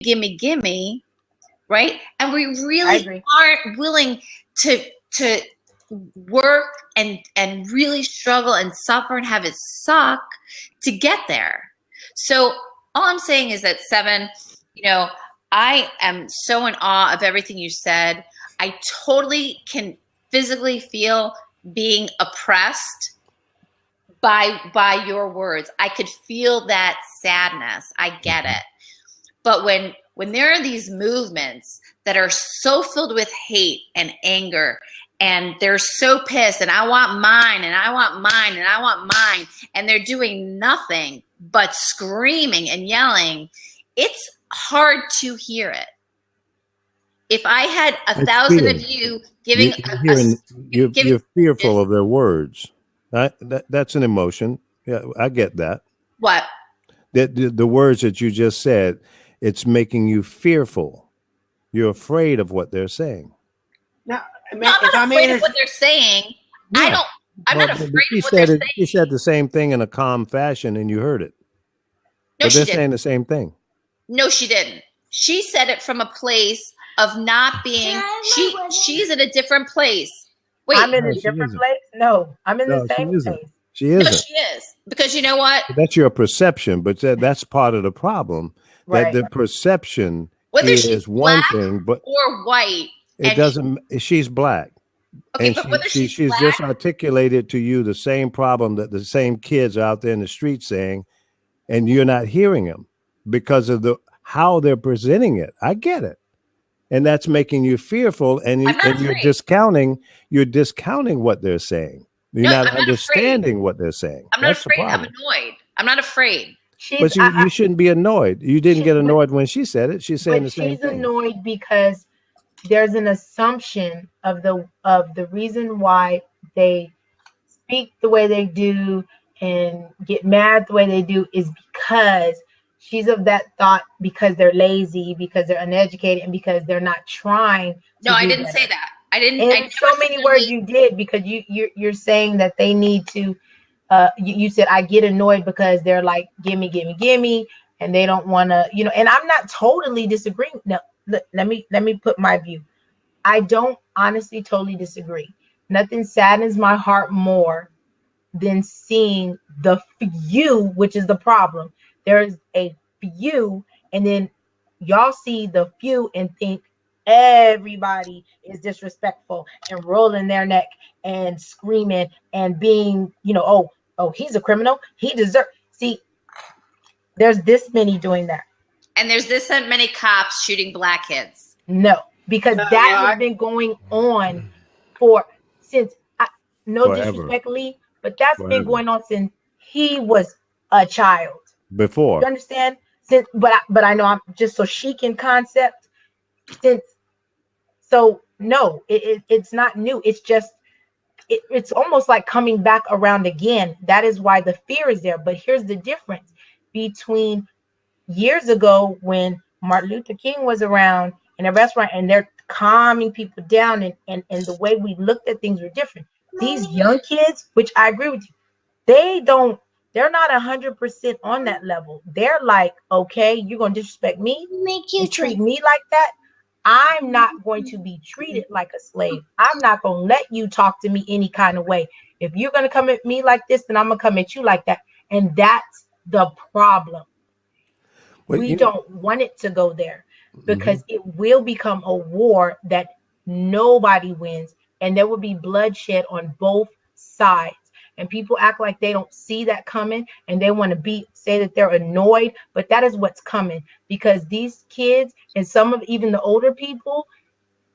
gimme, gimme, right? And we really aren't willing to work and really struggle and suffer and have it suck to get there. So all I'm saying is that, Seven, I am so in awe of everything you said. I totally can physically feel being oppressed by your words. I could feel that sadness. I get it. But when there are these movements that are so filled with hate and anger, and they're so pissed, and I want mine, and I want mine, and I want mine, and they're doing nothing but screaming and yelling, it's hard to hear it. If I had 1,000 of you giving, you're fearful of their words. That's an emotion. Yeah, I get that. What? The words that you just said, it's making you fearful. You're afraid of what they're saying. No, I'm not afraid of what they're saying. Yeah. I'm not afraid of what they're saying. She said the same thing in a calm fashion, and you heard it. No, but they're saying the same thing. No, she didn't. She said it from a place of not being. She's in a different place. Wait, I'm in a different place. No, I'm in the same place. She isn't. No, she is, because you know what? That's your perception, but that's part of the problem. Right. That the perception whether is she's one black thing, but or white. It doesn't. She's black. Okay, and but whether she's black, just articulated to you the same problem that the same kids are out there in the street saying, and you're not hearing them because of how they're presenting it. I get it, and that's making you fearful, and you're discounting what they're saying. You're not understanding what they're saying. I'm not afraid. I'm annoyed. I'm not afraid. But you shouldn't be annoyed. You didn't get annoyed when she said it. She's saying the same thing. She's annoyed because there's an assumption of the reason why they speak the way they do and get mad the way they do is because she's of that thought, because they're lazy, because they're uneducated, and because they're not trying. No, I didn't say that. I didn't. In so many words you did, because you're saying that they need to. You said I get annoyed because they're like gimme, gimme, gimme, and they don't want to, And I'm not totally disagreeing. No, let me put my view. I don't honestly totally disagree. Nothing saddens my heart more than seeing the few, which is the problem. There's a few, and then y'all see the few and think everybody is disrespectful and rolling their neck and screaming and being, oh, he's a criminal. He deserves. See, there's this many doing that. And there's this many cops shooting black kids. No, because that has been going on since, disrespectfully, but that's been going on since he was a child. Before. You understand? But I know I'm just so chic in concept. No, it's not new. It's just, it's almost like coming back around again. That is why the fear is there. But here's the difference between years ago when Martin Luther King was around in a restaurant and they're calming people down and the way we looked at things were different. These young kids, which I agree with you, they're not 100% on that level. They're like, okay, you're going to disrespect me? You treat me like that? I'm not going to be treated like a slave. I'm not going to let you talk to me any kind of way. If you're going to come at me like this, then I'm going to come at you like that. And that's the problem. We don't want it to go there because it will become a war that nobody wins. And there will be bloodshed on both sides. And people act like they don't see that coming and they want to say that they're annoyed, but that is what's coming because these kids and some of even the older people,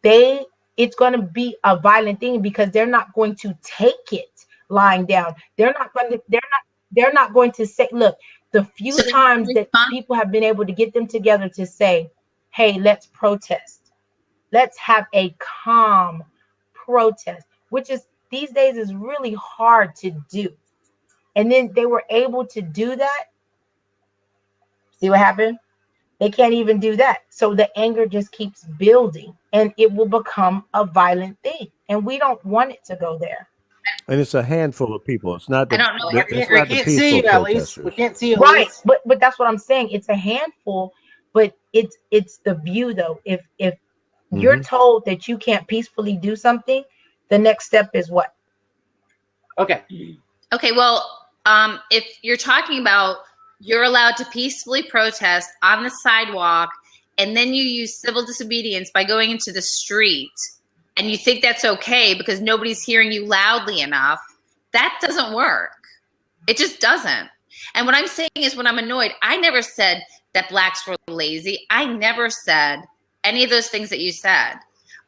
it's going to be a violent thing because they're not going to take it lying down. They're not going to say, look, the few times that people have been able to get them together to say, hey, let's protest. Let's have a calm protest, which is these days is really hard to do. And then they were able to do that. See what happened? They can't even do that. So the anger just keeps building and it will become a violent thing. And we don't want it to go there. And it's a handful of people. It's not. We can't see it at least. We can't see it. Right. But that's what I'm saying. It's a handful, but it's the view though. If you're told that you can't peacefully do something, the next step is what? Okay. Well, if you're talking about you're allowed to peacefully protest on the sidewalk, and then you use civil disobedience by going into the street, and you think that's okay because nobody's hearing you loudly enough, that doesn't work. It just doesn't. And what I'm saying is, when I'm annoyed, I never said that blacks were lazy. I never said any of those things that you said.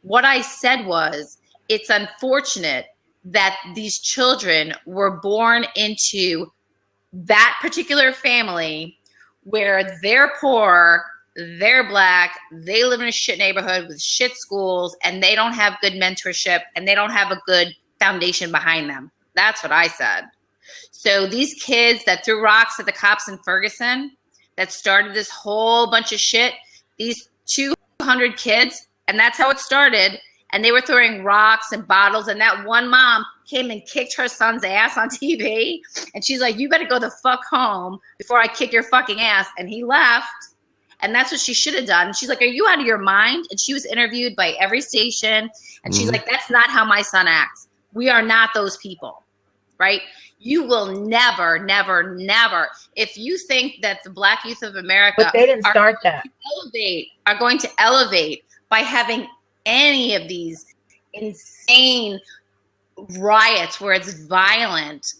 What I said was, it's unfortunate that these children were born into that particular family where they're poor, they're black, they live in a shit neighborhood with shit schools, and they don't have good mentorship, and they don't have a good foundation behind them. That's what I said. So these kids that threw rocks at the cops in Ferguson, that started this whole bunch of shit, these 200 kids, and that's how it started, and they were throwing rocks and bottles, and that one mom came and kicked her son's ass on TV, and she's like, you better go the fuck home before I kick your fucking ass, and he left, and that's what she should have done. And she's like, are you out of your mind? And she was interviewed by every station, and she's like, that's not how my son acts. We are not those people, right? You will never, never, never, if you think that the Black youth of America But they didn't start that. Are going to elevate by having any of these insane riots where it's violent,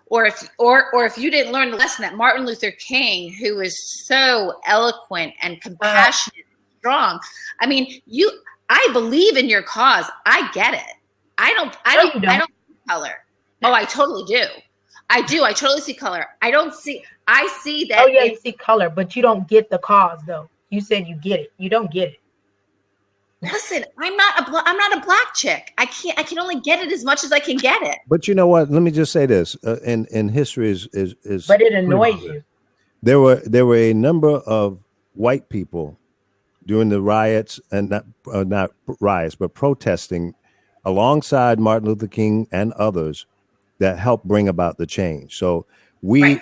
or if you didn't learn the lesson that Martin Luther King, who is so eloquent and compassionate, and strong. I mean, I believe in your cause. I get it. I don't see color. Oh, I totally do. I do. I totally see color. I see that. Oh yeah, you see color, but you don't get the cause though. You said you get it. You don't get it. Listen, I'm not a black chick. I can only get it as much as I can get it. But you know what? Let me just say this. And history is. But it annoys you. There were a number of white people during the riots, and not riots, but protesting alongside Martin Luther King and others that helped bring about the change. So we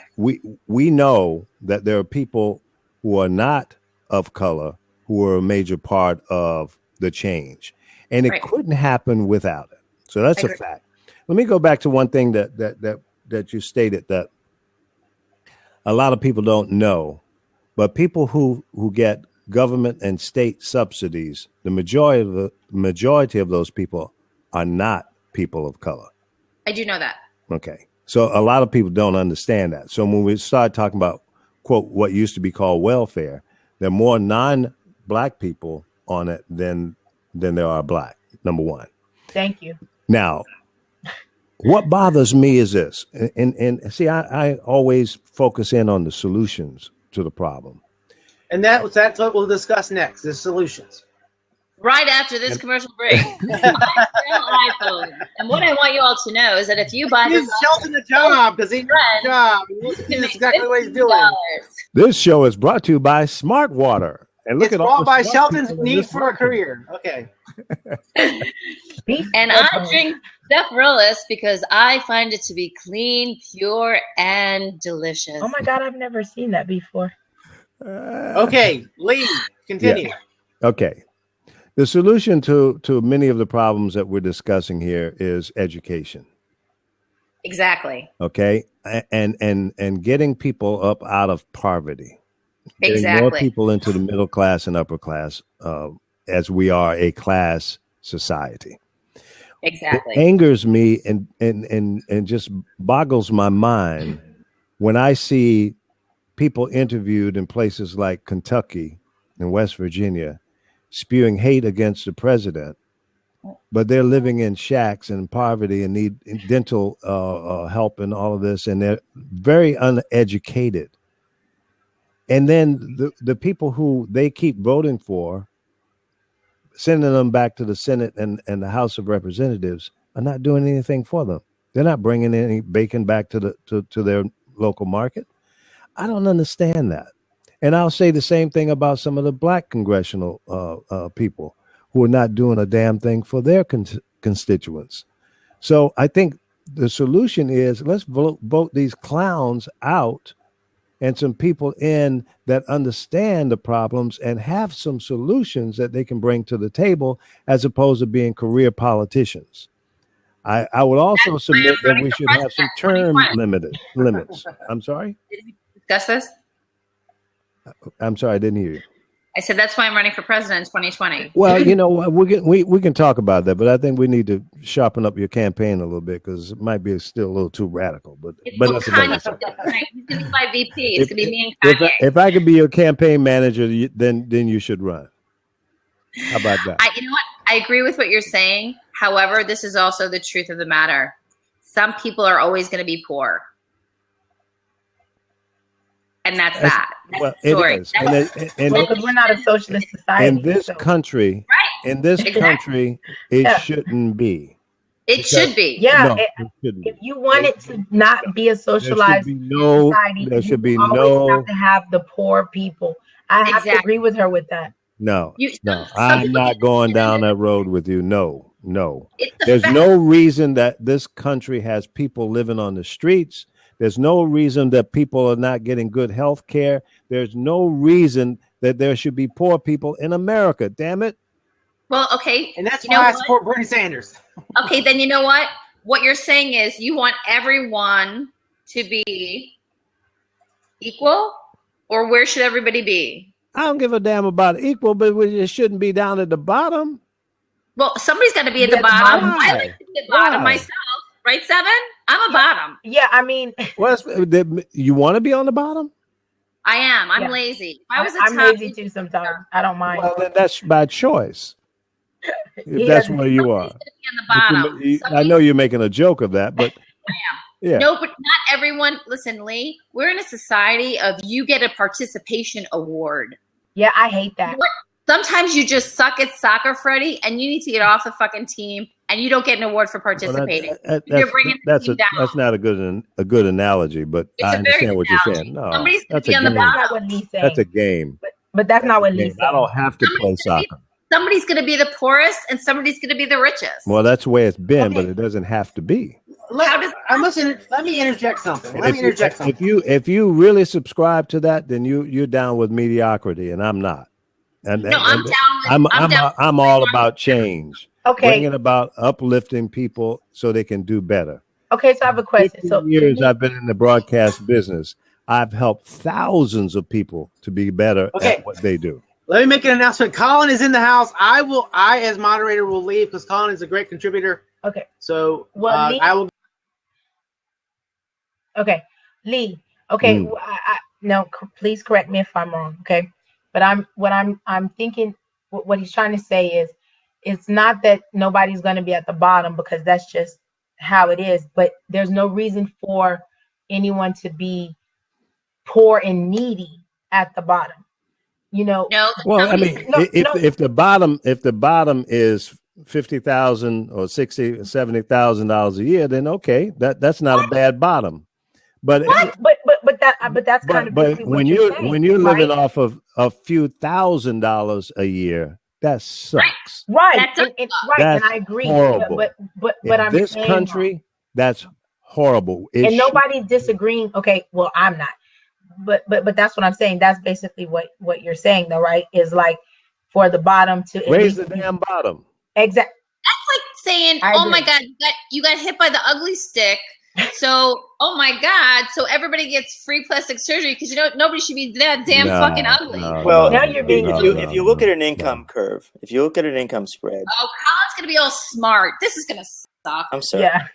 know that there are people who are not of color who are a major part of the change, and it couldn't happen without it. So that's a fact. Let me go back to one thing that you stated that a lot of people don't know, but people who get government and state subsidies, the majority of those people are not people of color. I do know that. Okay. So a lot of people don't understand that. So when we start talking about, quote, what used to be called welfare, there are more non-black people on it than there are black, number one. Thank you. Now, what bothers me is this, and see, I always focus in on the solutions to the problem. And that's what we'll discuss next, the solutions. Right after this commercial break. iPhone. And what I want you all to know is that if you buy this, Shelton a job because he needs a job. That's exactly what he's doing. This show is brought to you by Smart Water. And look it's at brought all by Shelton's need for a career. Okay. And I drink Zephyrillis because I find it to be clean, pure, and delicious. Oh my God, I've never seen that before. Okay, Lee, continue. Yeah. Okay. The solution to many of the problems that we're discussing here is education. Exactly. Okay. And getting people up out of poverty. Getting Exactly. more people into the middle class and upper class, as we are a class society. Exactly. It angers me and just boggles my mind when I see people interviewed in places like Kentucky and West Virginia spewing hate against the president, but they're living in shacks and poverty and need dental help and all of this, and they're very uneducated. And then the people who they keep voting for, sending them back to the Senate and the House of Representatives, are not doing anything for them. They're not bringing any bacon back to their local market. I don't understand that. And I'll say the same thing about some of the black congressional people who are not doing a damn thing for their constituents. So I think the solution is let's vote these clowns out and some people in that understand the problems and have some solutions that they can bring to the table, as opposed to being career politicians. I would also That's why I'm submit that running we for should have some president in term 2020. limits. I'm sorry. Did we discuss this? I'm sorry, I didn't hear you. I said that's why I'm running for president in 2020. Well, we can talk about that, but I think we need to sharpen up your campaign a little bit because it might be still a little too radical. But Well, that's another Kanye's subject. gonna be my VP. It's gonna be me and Kanye. If I could be your campaign manager, then you should run. How about that? You know what? I agree with what you're saying. However, this is also the truth of the matter. Some people are always going to be poor. And that's that. That's well, the story. it is. Because we're not a socialist society. In this country, Right. country, it shouldn't be. It should be. Yeah. No, it shouldn't If be. you want it to not be a socialized society, there should be you always no. have to have the poor people. I have to agree with her with that. No, some I'm people not get- going down that road with you. No. It's a There's fact. no reason that this country has people living on the streets. There's no reason that people are not getting good health care. There's no reason that there should be poor people in America. Damn it. Well, okay. And that's You know why I what? support Bernie Sanders. Okay, then you know what? What you're saying is you want everyone to be equal, or where should everybody be? I don't give a damn about equal, but it shouldn't be down at the bottom. Well, somebody's got to be at Yeah, the bottom. why? I like to be at the bottom Why? myself, right, Seven? I'm a bottom. Yeah, I mean, You want to be on the bottom? I am. I'm Yeah. lazy. If I was a I'm top, lazy too sometimes. I don't mind. Well, then that's by choice. He If that's doesn't- where you are. somebody's gonna be on the bottom. I know you're making a joke of that, but yeah. No, but not everyone. Listen, Lee, we're in a society of you get a participation award. Yeah, I hate that. Sometimes you just suck at soccer, Freddie, and you need to get off the fucking team, and you don't get an award for participating. You're bringing the team down. That's not a good analogy, but It's I a very understand good what you're analogy. saying. No, Somebody's gonna that's be a on the game. That's bottom. not what Lee's saying. That's a game. But that's not what Lee's I saying. don't have to play soccer. Somebody's going to be the poorest, and somebody's going to be the richest. Well, that's the way it's been, Okay. but it doesn't have to be. How does- Let me interject something. If you really subscribe to that, then you're down with mediocrity, and I'm not. And, No, I'm down with. I'm all about change. Okay. Bringing about uplifting people so they can do better. Okay, so I have a question. 15 So years I've been in the broadcast business. I've helped thousands of people to be better at what they do. Let me make an announcement. Colin is in the house. I as moderator will leave because Colin is a great contributor. okay. So Well, Lee- I will. Okay, Lee. Okay, no, please correct me if I'm wrong. Okay, but I'm thinking what he's trying to say is it's not that nobody's going to be at the bottom because that's just how it is. But there's no reason for anyone to be poor and needy at the bottom. You know. No. Well, I mean, if the bottom is $50,000 or $60,000 or $70,000 a year, then okay, that's not a bad bottom. But But that's kind of but when you're living off of a few $1,000s a year, that sucks. right, That's and I agree. horrible. But In I'm this saying, country, that's horrible. and nobody's disagreeing. Okay, well, I'm not. But that's what I'm saying. That's basically what you're saying, though, right? Is like for the bottom to raise the damn bottom. Exactly. That's like saying, I "Oh agree. my God, you got hit by the ugly stick." So, oh my God, so everybody gets free plastic surgery because nobody should be that damn fucking ugly. Well, Now you're being if you look at an income curve, if you look at an income spread, Oh, Colin's gonna be all smart. This is gonna suck. I'm sorry. Yeah.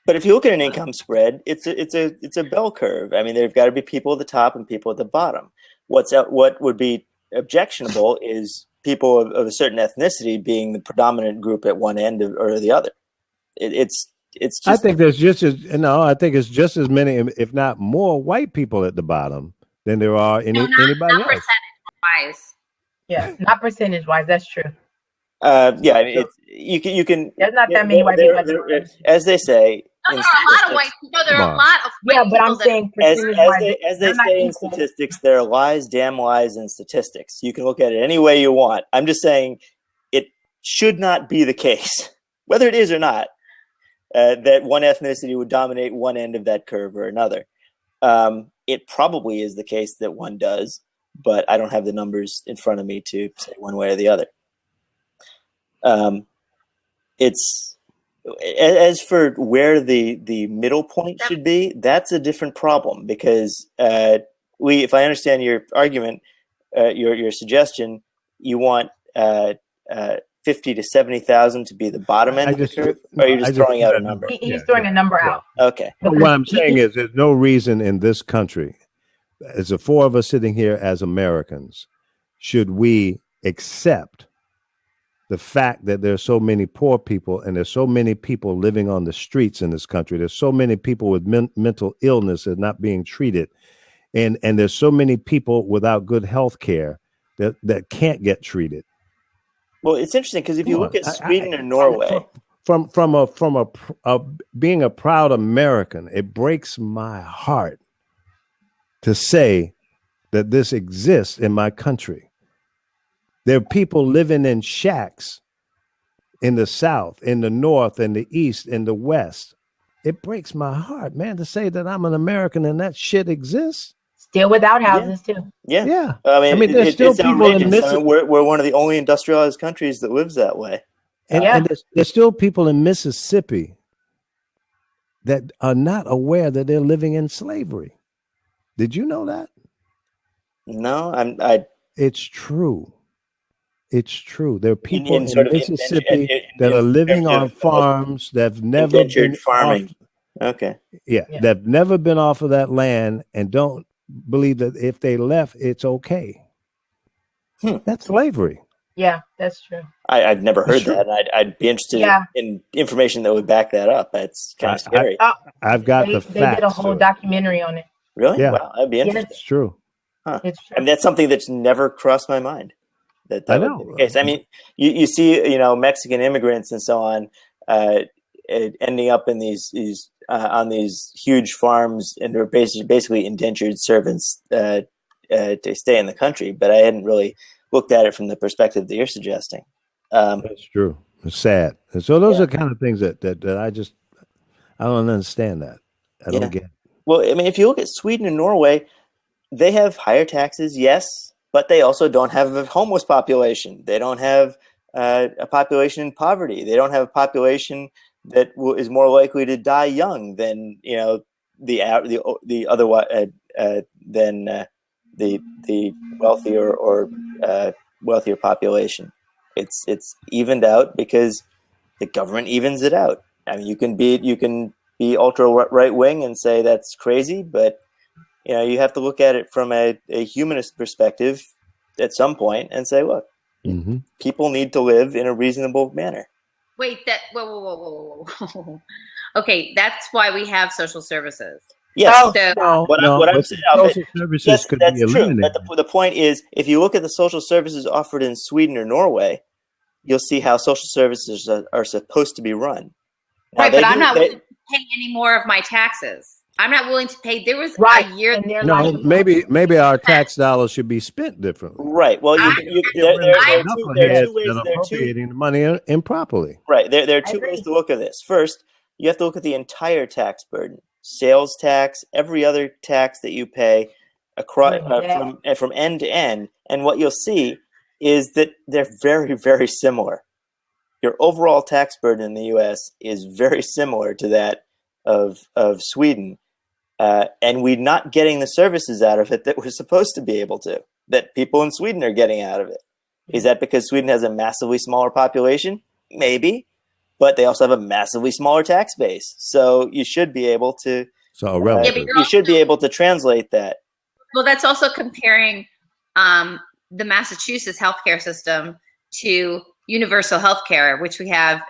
But if you look at an income spread, it's a bell curve. I mean, there've got to be people at the top and people at the bottom. What would be objectionable is people of a certain ethnicity being the predominant group at one end or the other. It's just. I think there's I think it's just as many, if not more, white people at the bottom than there are anybody not else. percentage-wise. Yeah, not percentage wise. That's true. Yeah, I mean, you can. There's not that many white people. As they say. No, there are a lot of white people. No, there are a lot of white Yeah, but I'm people that- saying As percentage they say in statistics, there are lies, damn lies in statistics. You can look at it any way you want. I'm just saying it should not be the case, whether it is or not, that one ethnicity would dominate one end of that curve or another. it probably is the case that one does, but I don't have the numbers in front of me to say one way or the other. It's as for where the middle point should be, that's a different problem because if I understand your argument, your suggestion, you want 50 to 70,000 to be the bottom end of the curve, or you're just throwing out a number? He's throwing a number out. Okay. But what I'm saying is there's no reason in this country, as the four of us sitting here as Americans, should we accept the fact that there's so many poor people and there's so many people living on the streets in this country. There's so many people with mental illness and not being treated. And there's so many people without good health care that can't get treated. Well, it's interesting because if you look at Sweden and Norway, from being a proud American, it breaks my heart to say that this exists in my country. There are people living in shacks in the South, in the North, in the East, in the West. It breaks my heart, man, to say that I'm an American and that shit exists. Still without houses, too. Yeah. I mean there's still people in Mississippi. We're one of the only industrialized countries that lives that way. And there's still people in Mississippi that are not aware that they're living in slavery. Did you know that? No, It's true. It's true. There are people in Mississippi that are living on farms that've never been farming. Okay. Yeah, they've never been off of that land and don't believe that if they left, it's okay. That's slavery. Yeah, that's true. I've never heard that, and I'd be interested in information that would back that up. That's kind of scary. I've got the facts. They did a whole documentary on it. Really? Yeah. Wow, that'd be interesting. It's true. Huh. It's true. I mean, that's something that's never crossed my mind. I know. Would be the case. I mean, you see, Mexican immigrants and so on ending up in these on these huge farms, and they're basically indentured servants to stay in the country. But I hadn't really looked at it from the perspective that you're suggesting. That's true. It's sad. And so those are the kind of things that I don't understand that. I don't get it. Well, I mean, if you look at Sweden and Norway, they have higher taxes, yes, but they also don't have a homeless population. They don't have a population in poverty. They don't have a population that is more likely to die young than the wealthier or wealthier population. It's evened out because the government evens it out. I mean, you can be ultra right wing and say that's crazy, but you have to look at it from a humanist perspective at some point and say, look, people need to live in a reasonable manner. Wait, whoa. Okay, that's why we have social services. Yes. What I'm saying, social services could be eliminated. But the point is, if you look at the social services offered in Sweden or Norway, you'll see how social services are supposed to be run. Now, right, but I'm not willing to pay any more of my taxes. I'm not willing to pay. There was a year. No, maybe our tax dollars should be spent differently. Right. Well, there are two ways. They're appropriating the money improperly. Right. There are two ways to look at this. First, you have to look at the entire tax burden: sales tax, every other tax that you pay across from end to end. And what you'll see is that they're very, very similar. Your overall tax burden in the U.S. is very similar to that of Sweden. And we're not getting the services out of it that we're supposed to be able to, that people in Sweden are getting out of it. Is that because Sweden has a massively smaller population? Maybe. But they also have a massively smaller tax base. So you should be able to you should be able to translate that. Well, that's also comparing the Massachusetts healthcare system to universal healthcare, which we have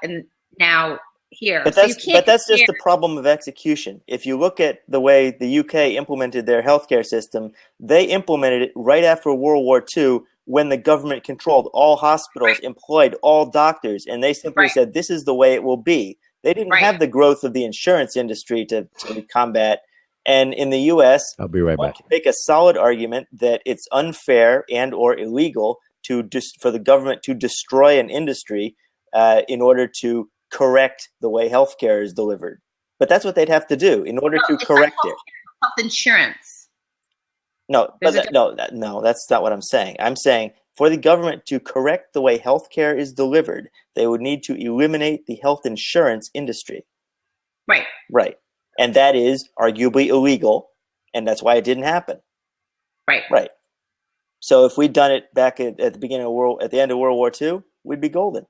now here. But that's just the problem of execution. If you look at the way the UK implemented their healthcare system, they implemented it right after World War II when the government controlled all hospitals, employed all doctors, and they simply said, this is the way it will be. They didn't have the growth of the insurance industry to combat. And in the U.S., I'll be right back. Can make a solid argument that it's unfair and or illegal for the government to destroy an industry in order to correct the way healthcare is delivered. But that's what they'd have to do in order to correct it. Health insurance. No, no, that's not what I'm saying. I'm saying for the government to correct the way healthcare is delivered, they would need to eliminate the health insurance industry. Right. Right. And that is arguably illegal, and that's why it didn't happen. Right. Right. So if we'd done it back at the beginning of at the end of World War II, we'd be golden.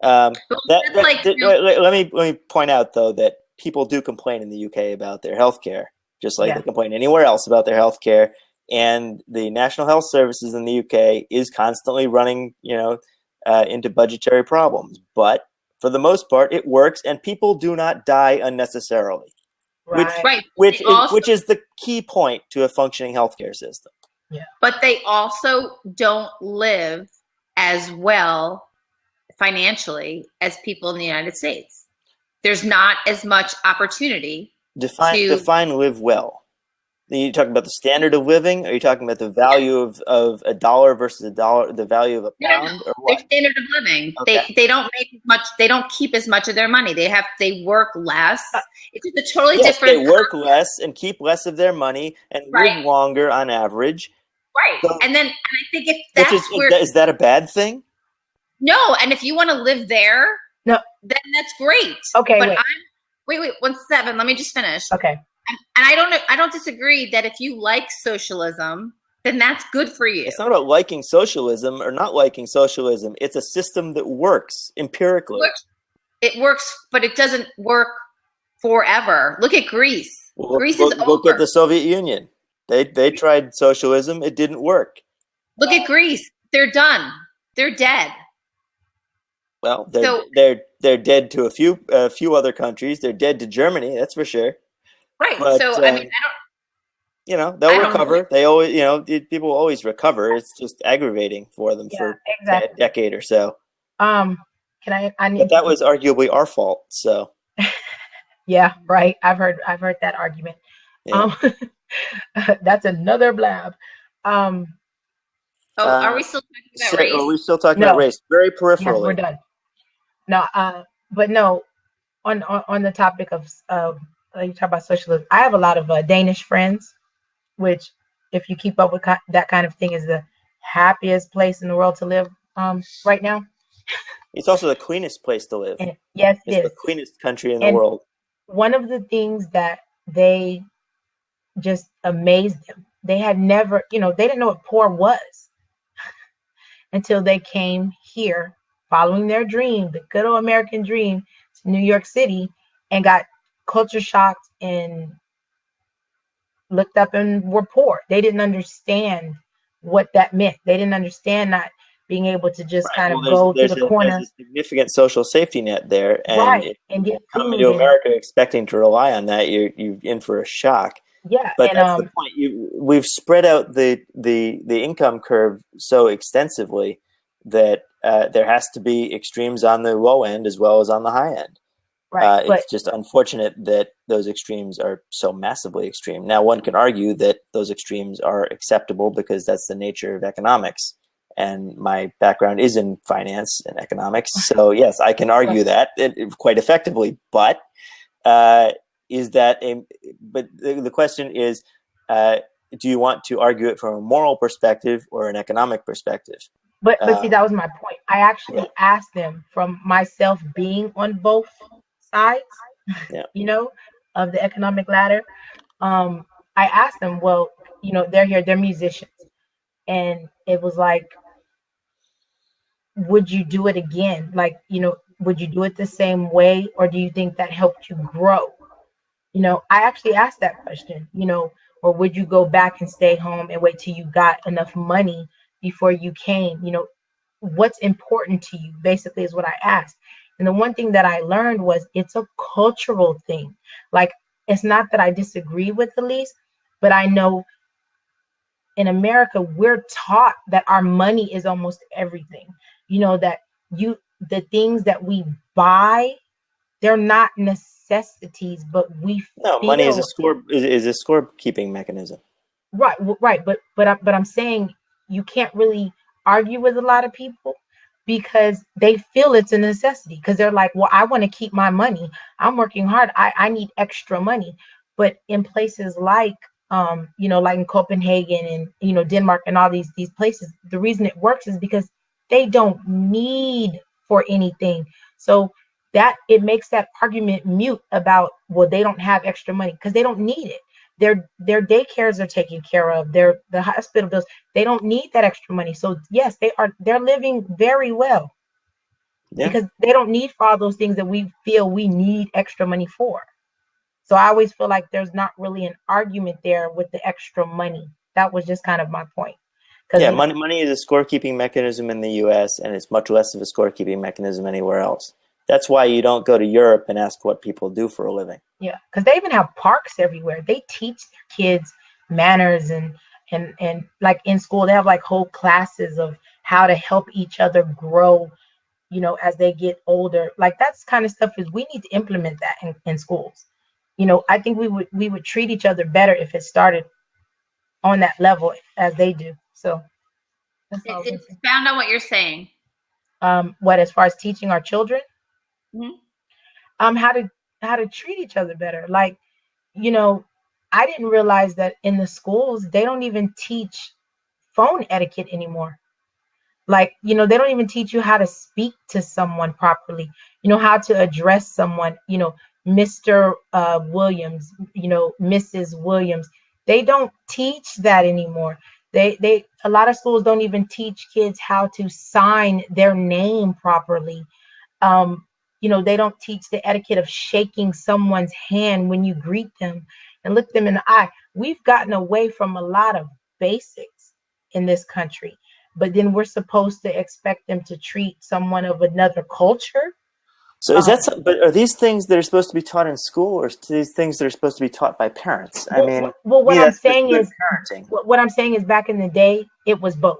Let me point out though that people do complain in the UK about their healthcare, just like they complain anywhere else about their healthcare. And the National Health Services in the UK is constantly running, into budgetary problems. But for the most part, it works, and people do not die unnecessarily. Right. Which is the key point to a functioning healthcare system. Yeah. But they also don't live as well financially as people in the United States. There's not as much opportunity. Define live well. Are you talking about the standard of living? Are you talking about the value of a dollar versus the value of a pound? No. Or what? Their standard of living. Okay. They don't make as much. They don't keep as much of their money. They work less. It's just a totally different. They work less and keep less of their money and live longer on average. Right. So, and I think if that's is that a bad thing? No, and if you want to live there, then that's great. Okay, but wait, 17. Let me just finish. Okay. And I don't disagree that if you like socialism, then that's good for you. It's not about liking socialism or not liking socialism. It's a system that works empirically. It works, but it doesn't work forever. Look at Greece. Greece is over. Look at the Soviet Union. They tried socialism. It didn't work. Look at Greece. They're done. They're dead. Well, they're dead to a few other countries. They're dead to Germany, that's for sure. Right. But, so I mean, they'll recover. They always, people always recover. It's just aggravating for them for a decade or so. But that was arguably our fault. So. Yeah. Right. I've heard that argument. Yeah. That's another blab. Are we still talking about race? Are we still talking about race? Very peripherally. Yes, we're done. No, but no. On the topic of you talk about socialism, I have a lot of Danish friends, which, if you keep up with that kind of thing, is the happiest place in the world to live right now. It's also the cleanest place to live. Yes, it's the cleanest country in the world. One of the things that they just amazed them, they had never, they didn't know what poor was until they came here following their dream, the good old American dream, to New York City, and got culture shocked and looked up and were poor. They didn't understand what that meant. They didn't understand not being able to just go to the corner. There's a significant social safety net there, and and get come into America expecting to rely on that, you're in for a shock. Yeah, but that's the point. We've spread out the income curve so extensively that there has to be extremes on the low end as well as on the high end. Right. It's just unfortunate that those extremes are so massively extreme. Now, one can argue that those extremes are acceptable because that's the nature of economics. And my background is in finance and economics. So, yes, I can argue that quite effectively. But is that but the question is, do you want to argue it from a moral perspective or an economic perspective? But see, that was my point. I actually asked them, from myself being on both sides, of the economic ladder. I asked them, well, they're here, they're musicians. And it was like, would you do it again? Like, would you do it the same way? Or do you think that helped you grow? I actually asked that question, or would you go back and stay home and wait till you got enough money before you came? What's important to you, basically, is what I asked. And the one thing that I learned was it's a cultural thing. Like, it's not that I disagree with the lease, but I know in America, we're taught that our money is almost everything. That the things that we buy, they're not necessities, but we money is a scorekeeping mechanism. Right. But I'm saying you can't really argue with a lot of people because they feel it's a necessity, because they're like, well, I want to keep my money. I'm working hard. I need extra money. But in places like Like in Copenhagen and, Denmark and all these places. The reason it works is because they don't need for anything. So that it makes that argument mute about, well, they don't have extra money because they don't need it. Their daycares are taken care of. The hospital bills. They don't need that extra money. So yes, they're living very well because they don't need for all those things that we feel we need extra money for. So I always feel like there's not really an argument there with the extra money. That was just kind of my point. Yeah, money is a scorekeeping mechanism in the U.S., and it's much less of a scorekeeping mechanism anywhere else. That's why you don't go to Europe and ask what people do for a living. Yeah, because they even have parks everywhere. They teach their kids manners and like in school, they have like whole classes of how to help each other grow, as they get older. Like that's kind of stuff is we need to implement that in schools. I think we would treat each other better if it started on that level as they do. So that's all. It's found on what you're saying. What, as far as teaching our children, mm-hmm. How to treat each other better. Like, I didn't realize that in the schools they don't even teach phone etiquette anymore. Like, they don't even teach you how to speak to someone properly, how to address someone, Mr. Williams, Mrs. Williams. They don't teach that anymore. A lot of schools don't even teach kids how to sign their name properly. They don't teach the etiquette of shaking someone's hand when you greet them and look them in the eye. We've gotten away from a lot of basics in this country, but then we're supposed to expect them to treat someone of another culture. So but are these things that are supposed to be taught in school, or these things that are supposed to be taught by parents? What I'm saying is back in the day, it was both.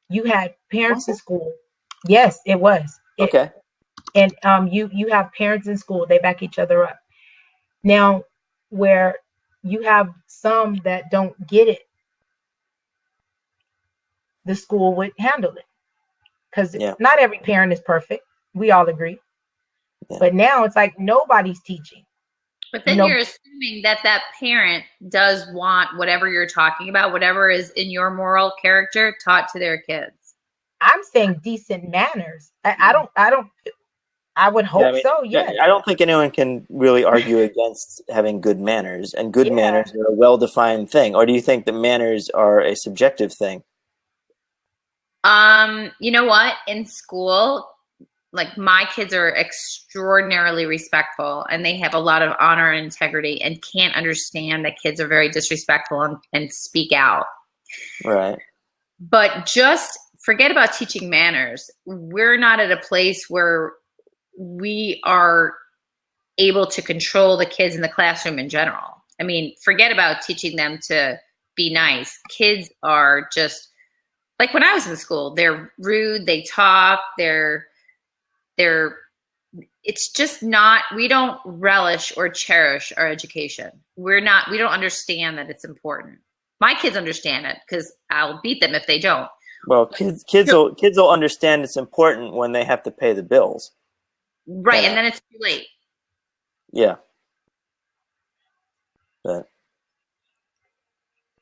You had parents in school. Yes, it was. Okay. And you have parents in school, they back each other up. Now, where you have some that don't get it, the school would handle it. Because not every parent is perfect. We all agree. Yeah. But now it's like nobody's teaching. But then you're assuming that parent does want whatever you're talking about, whatever is in your moral character, taught to their kids. I'm saying decent manners. I would hope so. Yeah. I don't think anyone can really argue against having good manners, and good manners are a well-defined thing. Or do you think that manners are a subjective thing? You know what? In school, like my kids are extraordinarily respectful, and they have a lot of honor and integrity, and can't understand that kids are very disrespectful and speak out. Right. But just forget about teaching manners. We're not at a place where we are able to control the kids in the classroom in general. I mean, forget about teaching them to be nice. Kids are just like when I was in school, they're rude, they talk, it's just not, we don't relish or cherish our education. We don't understand that it's important. My kids understand it because I'll beat them if they don't. Well, kids will understand it's important when they have to pay the bills. Right, and then it's too late. Yeah. But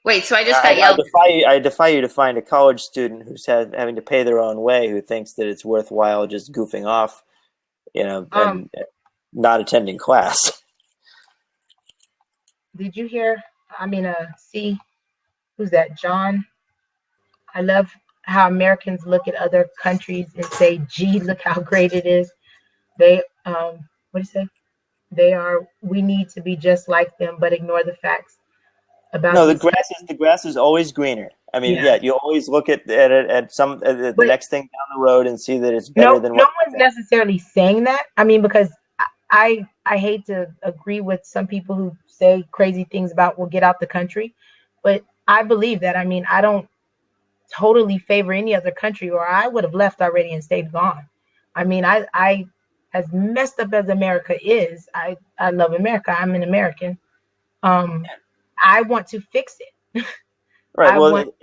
wait, so I just got yelled. I defy you to find a college student who's having to pay their own way who thinks that it's worthwhile just goofing off, and not attending class. Did you hear? See, who's that? John. I love how Americans look at other countries and say, "Gee, look how great it is." They, what do you say? We need to be just like them, but ignore the facts about. No, the grass is always greener. I mean, you always look at the next thing down the road and see that it's better than what. No one's necessarily saying that. I mean, because I hate to agree with some people who say crazy things about we'll get out the country, but I believe that. I mean, I don't totally favor any other country, or I would have left already and stayed gone. I mean, I as messed up as America is, I love America. I'm an American. I want to fix it. Right. Well,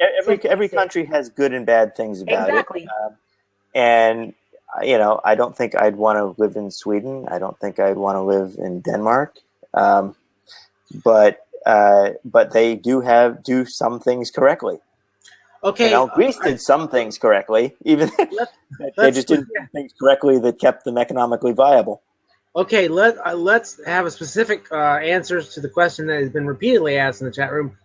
every country has good and bad things about it. And I don't think I'd want to live in Sweden. I don't think I'd want to live in Denmark. But but they do some things correctly. Okay, And Greece did some things correctly, even they just didn't do things correctly that kept them economically viable. Okay, let's have a specific answers to the question that has been repeatedly asked in the chat room.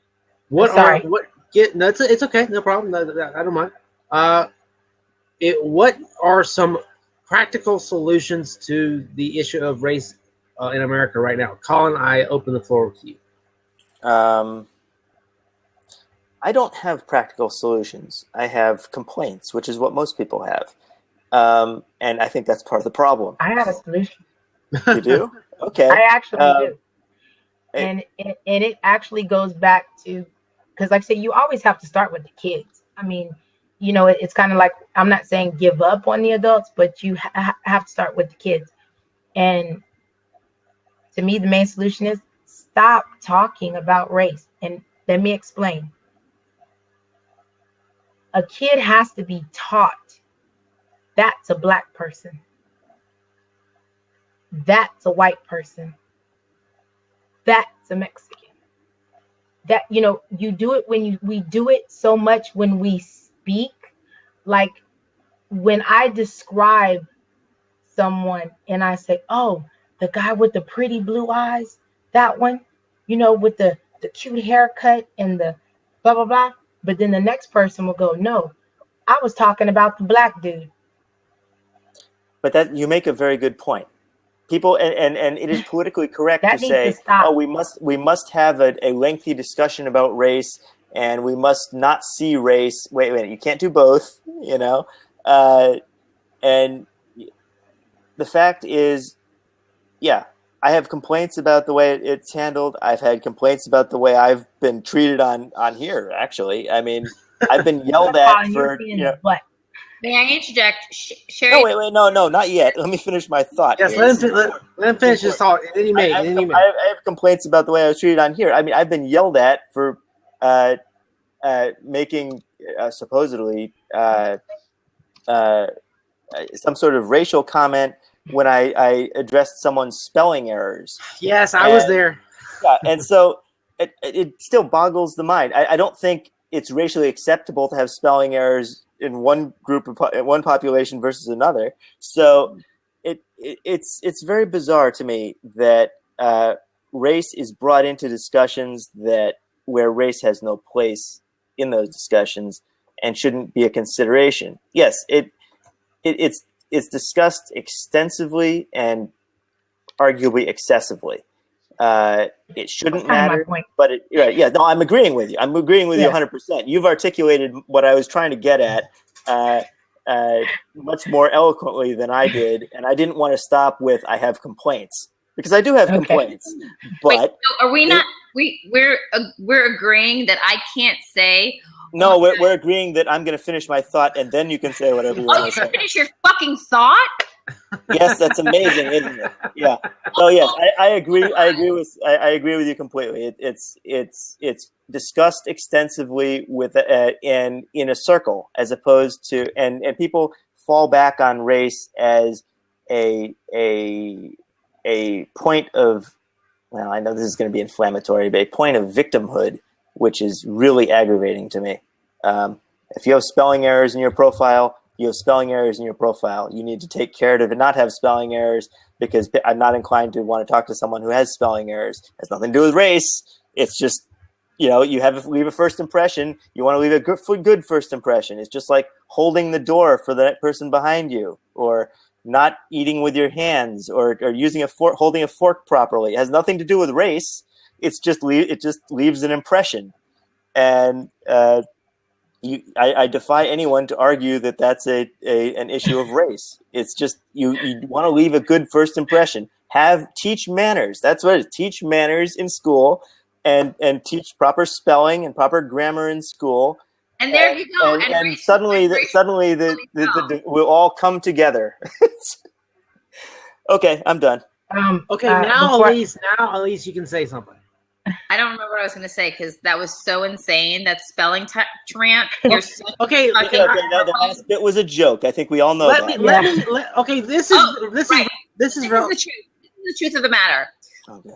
It's okay, no problem. I don't mind. What are some practical solutions to the issue of race in America right now? Colin, I open the floor to you. I don't have practical solutions. I have complaints, which is what most people have. And I think that's part of the problem. I have a solution. You do? Okay. I actually do. And it actually goes back to, because like I say, you always have to start with the kids. I mean, you know, it's kind of like, I'm not saying give up on the adults, but you have to start with the kids. And to me, the main solution is stop talking about race. And let me explain. A kid has to be taught that's a black person. That's a white person. That's a Mexican. That, you know, you do it when we do it so much when we speak. Like when I describe someone and I say, oh, the guy with the pretty blue eyes, that one, you know, with the cute haircut and the blah, blah, blah. But then the next person will go, no, I was talking about the black dude. But that you make a very good point. People and it is politically correct to say, oh, we must have a lengthy discussion about race, and we must not see race. Wait a minute, you can't do both, you know. And the fact is, yeah, I have complaints about the way it's handled. I've had complaints about the way I've been treated on here. Actually, I mean, I've been yelled at for what? May I interject? Sherry? No, wait, no, not yet. Let me finish my thought. Yes, let him finish his thought. And then you may. I have complaints about the way I was treated on here. I mean, I've been yelled at for making supposedly some sort of racial comment when I addressed someone's spelling errors. Yes, I was there. Yeah, and so it still boggles the mind. I don't think it's racially acceptable to have spelling errors in one group of one population versus another. So it's very bizarre to me that race is brought into discussions where race has no place in those discussions and shouldn't be a consideration. Yes, it's discussed extensively and arguably excessively. It shouldn't matter, but I'm agreeing with you. I'm agreeing with you 100%. You've articulated what I was trying to get at much more eloquently than I did, and I didn't want to stop with I have complaints, because I do have complaints. But wait, so are we not? We're agreeing that I can't say. No, we're agreeing that I'm going to finish my thought, and then you can say whatever you want to say. Oh, you finish your fucking thought? Yes, that's amazing, isn't it? Yeah. So yes, I agree. I agree with you completely. It's discussed extensively with in a circle, as opposed to and people fall back on race as a point of, well, I know this is going to be inflammatory, but a point of victimhood, which is really aggravating to me. If you have spelling errors in your profile, you have spelling errors in your profile. You need to take care to not have spelling errors, because I'm not inclined to want to talk to someone who has spelling errors. It has nothing to do with race. It's just, you leave a first impression. You want to leave a good first impression. It's just like holding the door for the person behind you, or not eating with your hands, or using a fork, holding a fork properly. It has nothing to do with race. It just leaves an impression. And I defy anyone to argue that that's an issue of race. It's just you want to leave a good first impression. Teach manners. That's what it is. Teach manners in school, and teach proper spelling and proper grammar in school. And there you go. And suddenly we'll all come together. Okay, I'm done. Okay, now Elise, you can say something. I don't remember what I was going to say, because that was so insane. That spelling rant. You're so okay. The last bit was a joke. I think we all know that. Okay, this is the truth. This is the truth of the matter.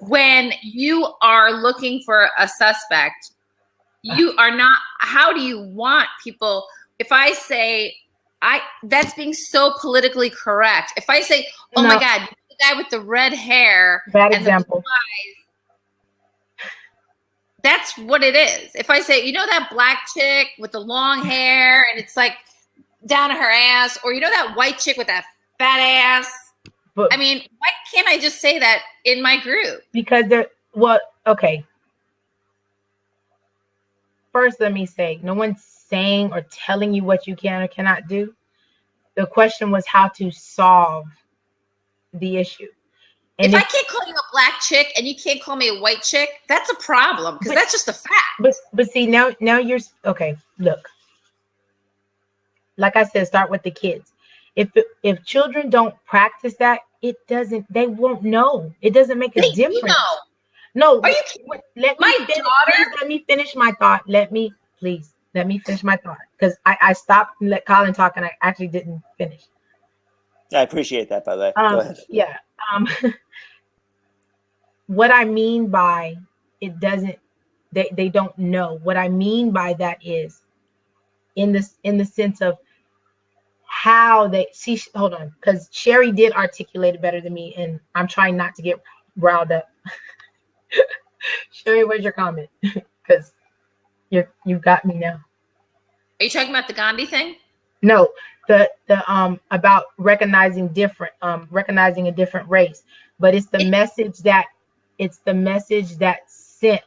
when you are looking for a suspect, you are not, how do you want people, if I say, that's being so politically correct. If I say, oh my God, the guy with the red hair Bad and example. the blue eyes, that's what it is. If I say, you know that black chick with the long hair and it's like down to her ass, or you know that white chick with that fat ass, But, I mean, why can't I just say that in my group? Because okay. First, let me say, no one's saying or telling you what you can or cannot do. The question was how to solve the issue. And if I can't call you a black chick and you can't call me a white chick, that's a problem, because that's just a fact. But see, now you're okay. Look, like I said, start with the kids. If children don't practice that, they won't know. It doesn't make a difference. You know. No, are you kidding? Let me finish my thought. Let me finish my thought, because I stopped and let Colin talk and I actually didn't finish. I appreciate that, by the way. Go ahead. Yeah. What I mean by they don't know. What I mean by that is in the sense of how they see. Hold on, because Sherry did articulate it better than me, and I'm trying not to get riled up. Sherry, where's your comment? Because you got me now. Are you talking about the Gandhi thing? No, the about recognizing a different race, but it's the message that's sent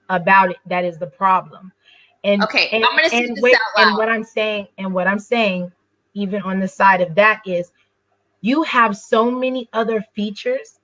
about it that is the problem. And okay, I'm gonna say this out loud. And what I'm saying, even on the side of that, is you have so many other features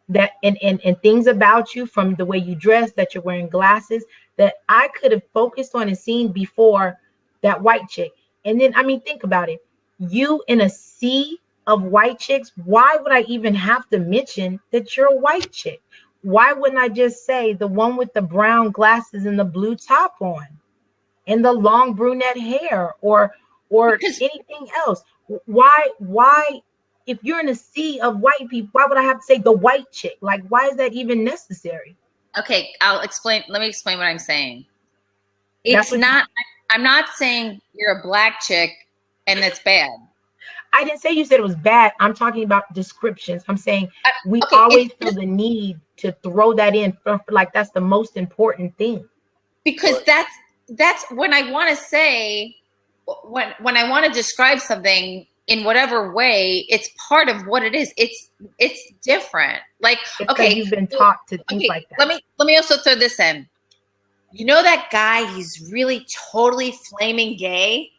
that and things about you, from the way you dress, that you're wearing glasses, that I could have focused on and seen before that white chick. And then, I mean, think about it. You in a sea of white chicks, why would I even have to mention that you're a white chick? Why wouldn't I just say the one with the brown glasses and the blue top on and the long brunette hair, or anything else? Why if you're in a sea of white people, why would I have to say the white chick? Like, why is that even necessary? Okay, I'll explain. Let me explain what I'm saying. I'm not saying you're a black chick and that's bad. I didn't say you said it was bad. I'm talking about descriptions. I'm saying we always feel the need to throw that in, like that's the most important thing. Because that's when I want to say, when I want to describe something in whatever way, it's part of what it is. It's different. Like, okay, you've been taught to think like that. Let me also throw this in. You know that guy? He's really totally flaming gay.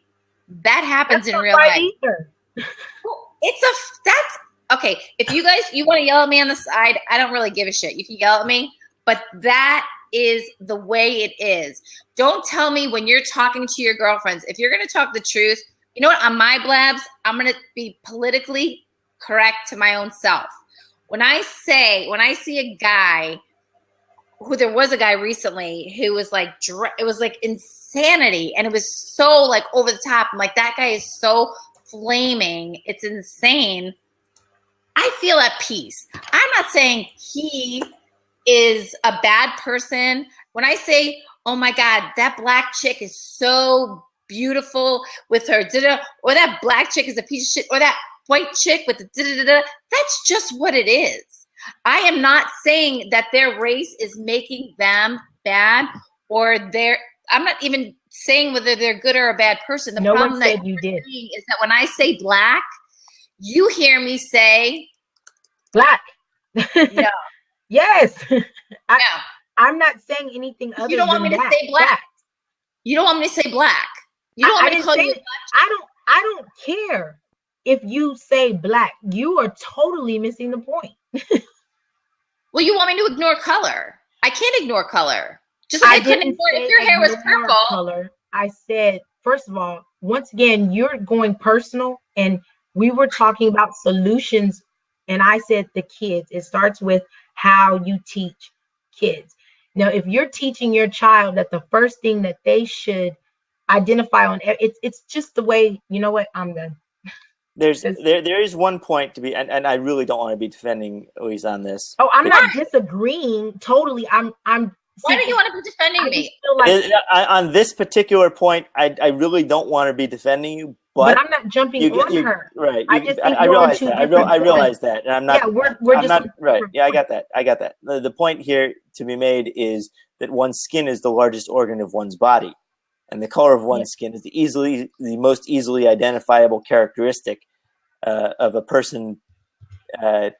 That happens in real life. Either. That's okay. If you want to yell at me on the side, I don't really give a shit. You can yell at me, but that is the way it is. Don't tell me when you're talking to your girlfriends. If you're going to talk the truth, you know what? On my blabs, I'm going to be politically correct to my own self. When I see a guy, there was a guy recently who was like, it was like insanity, and it was so like over the top. I'm like, that guy is so flaming. It's insane. I feel at peace. I'm not saying he is a bad person. When I say, oh my God, that black chick is so beautiful with her da-da, or that black chick is a piece of shit, or that white chick with the da-da-da-da, that's just what it is. I am not saying that their race is making them bad, or I'm not even saying whether they're good or a bad person. The problem that you did is that when I say black, you hear me say black. No. Yes. I'm not saying anything other than that. You don't want me to say black. You don't want me to say black. You don't want me to call you black. I don't care if you say black. You are totally missing the point. Well, you want me to ignore color. I can't ignore color. Just like I couldn't ignore if your hair was purple. Color. I said, first of all, once again, you're going personal, and we were talking about solutions, and I said the kids. It starts with how you teach kids. Now, if you're teaching your child that the first thing that they should identify on, it's just the way, you know what? I'm done. there is one point to be, and I really don't want to be defending Elise on this. Oh, I'm not disagreeing totally. I'm. Why do you want to be defending me? On this particular point, I really don't want to be defending you, but I'm not jumping on her. Right. I realize that. I realize that, and I'm not. Yeah, we're I'm just not right. Yeah, I got that. The point here to be made is that one's skin is the largest organ of one's body, and the color of one's skin is the most easily identifiable characteristic of a person at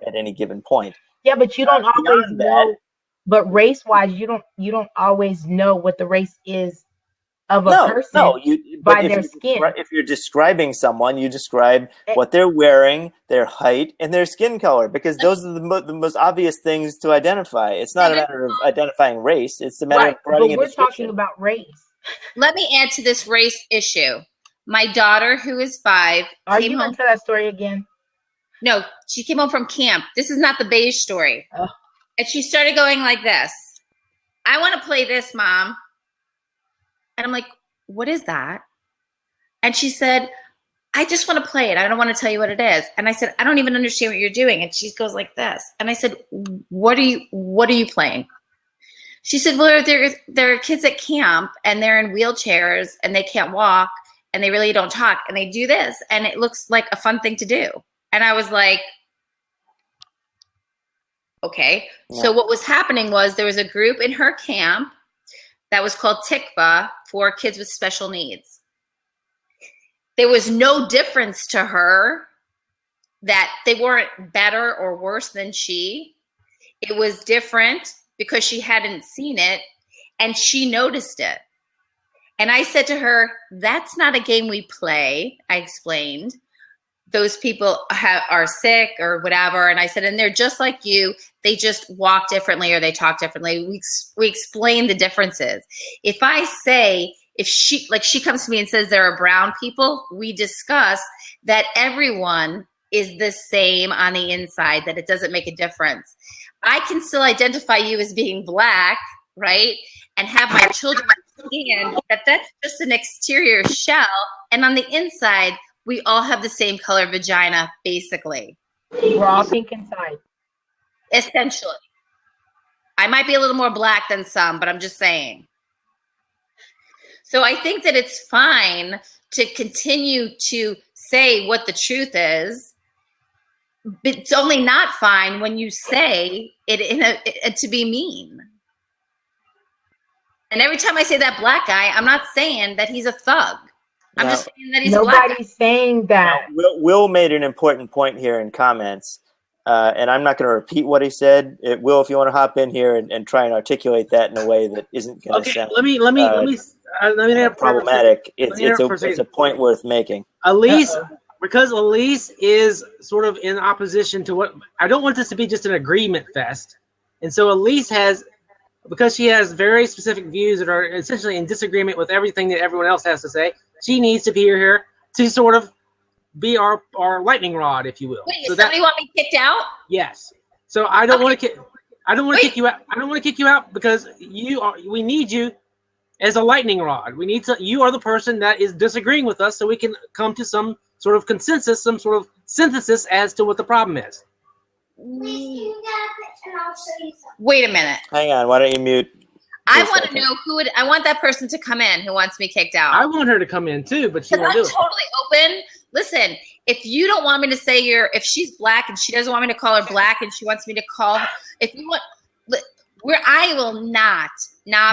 any given point. Yeah, but you don't always know. But race-wise, you don't always know what the race is of a person by their skin. If you're describing someone, you describe what they're wearing, their height, and their skin color, because those are the most obvious things to identify. It's not a matter of identifying race; it's a matter of writing a description. But we're talking about race. Let me add to this race issue. My daughter, who is 5, are you going to tell that story again? No, she came home from camp. This is not the beige story. Oh. And she started going like this. I want to play this, Mom. And I'm like, what is that? And she said, I just want to play it. I don't want to tell you what it is. And I said, I don't even understand what you're doing. And she goes like this. And I said, what are you playing? She said, well, there are kids at camp and they're in wheelchairs and they can't walk and they really don't talk and they do this. And it looks like a fun thing to do. And I was like, okay. Yeah. So what was happening was there was a group in her camp that was called Tikva for kids with special needs. There was no difference to her that they weren't better or worse than she. It was different because she hadn't seen it and she noticed it. And I said to her, that's not a game we play, I explained. Those people are sick or whatever. And I said, and they're just like you. They just walk differently or they talk differently. We explain the differences. If I say, if she comes to me and says there are brown people, we discuss that everyone is the same on the inside, that it doesn't make a difference. I can still identify you as being black, right? And have my children understand that that's just an exterior shell. And on the inside, we all have the same color vagina, basically. We're all pink inside. Essentially. I might be a little more black than some, but I'm just saying. So I think that it's fine to continue to say what the truth is. But it's only not fine when you say it to be mean. And every time I say that black guy, I'm not saying that he's a thug. I'm just saying that he's nobody's saying that. Will made an important point here in comments, and I'm not going to repeat what he said. Will, if you want to hop in here and try and articulate that in a way that isn't going to sound let me problematic. It's a point worth making. Elise, because Elise is sort of in opposition to what I don't want this to be just an agreement fest, and so Elise has. Because she has very specific views that are essentially in disagreement with everything that everyone else has to say, she needs to be here to sort of be our lightning rod, if you will. Wait, so somebody want me kicked out? Yes. So I don't want to kick you out. I don't want to kick you out because we need you as a lightning rod. You are the person that is disagreeing with us, so we can come to some sort of consensus, some sort of synthesis as to what the problem is. Wait a minute. Hang on. Why don't you mute? I want to know I want that person to come in who wants me kicked out. I want her to come in too, but she won't do it. I'm totally open. Listen, if you don't want me to say if she's black and she doesn't want me to call her black and she wants me to call her, if you want, I will not